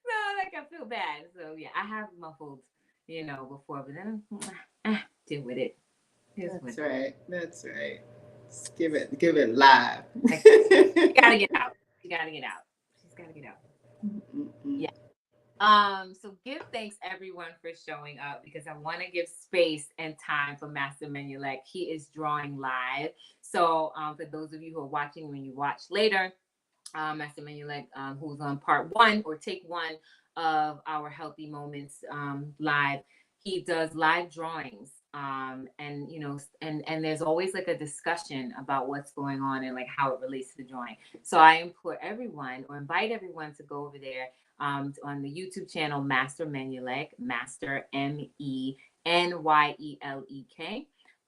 no, like I feel bad. So yeah, I have muffled, before, but then deal with it. That's right. That's right. Just give it live. Like, you gotta get out. You gotta get out. She's gotta get out. Yeah. So give thanks everyone for showing up because I want to give space and time for Master Menulek. He is drawing live. So for those of you who are watching when you watch later, Master Menulek, who's on part one or take one of our Healthy Moments live. He does live drawings, and and there's always like a discussion about what's going on and like how it relates to the drawing. So I implore everyone or invite everyone to go over there on the YouTube channel Master Menulek, Master Menyelek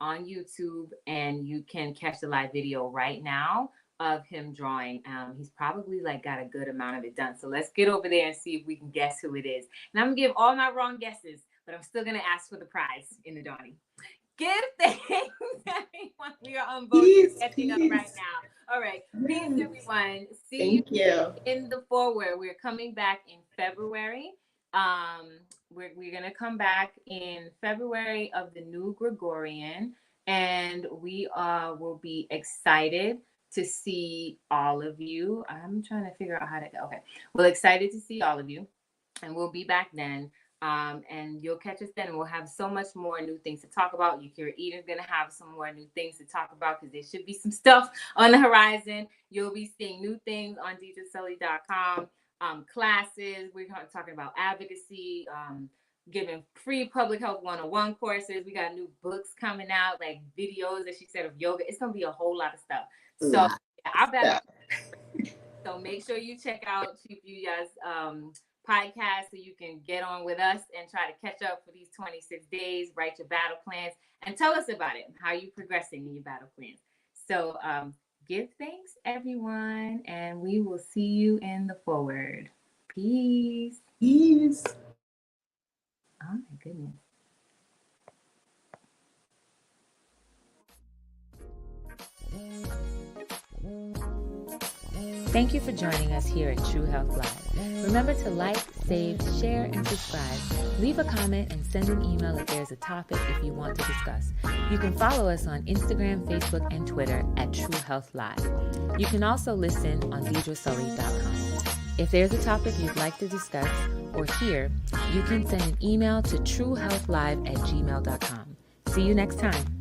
on YouTube, and you can catch the live video right now of him drawing. He's probably like got a good amount of it done. So let's get over there and see if we can guess who it is. And I'm gonna give all my wrong guesses, but I'm still gonna ask for the prize in the Donnie. Give thanks, everyone. We are on both catching up right now. All right. Peace, Yes. everyone. See Thank you. in the forward. We're coming back in February. We're gonna come back in February of the new Gregorian, and we will be excited to see all of you. I'm trying to figure out how to go. Okay. We're excited to see all of you, and we'll be back then. And you'll catch us then, and we'll have so much more new things to talk about. Yakira Eden's gonna have some more new things to talk about because there should be some stuff on the horizon. You'll be seeing new things on DJSully.com. Classes. We're talking about advocacy. Giving free public health 101 courses. We got new books coming out, like videos, as she said, of yoga. It's gonna be a whole lot of stuff. So I better. So make sure you check out Chief Yuya's podcast so you can get on with us and try to catch up for these 26 days, write your battle plans, and tell us about it, how you're progressing in your battle plans. So give thanks, everyone, and we will see you in the forward. Peace. Peace. Oh my goodness. Thank you for joining us here at True Health Live. Remember to like, save, share, and subscribe. Leave a comment and send an email if there's a topic if you want to discuss. You can follow us on Instagram, Facebook, and Twitter at True Health Live. You can also listen on DeirdreSully.com. If there's a topic you'd like to discuss or hear, you can send an email to truehealthlive@gmail.com. See you next time.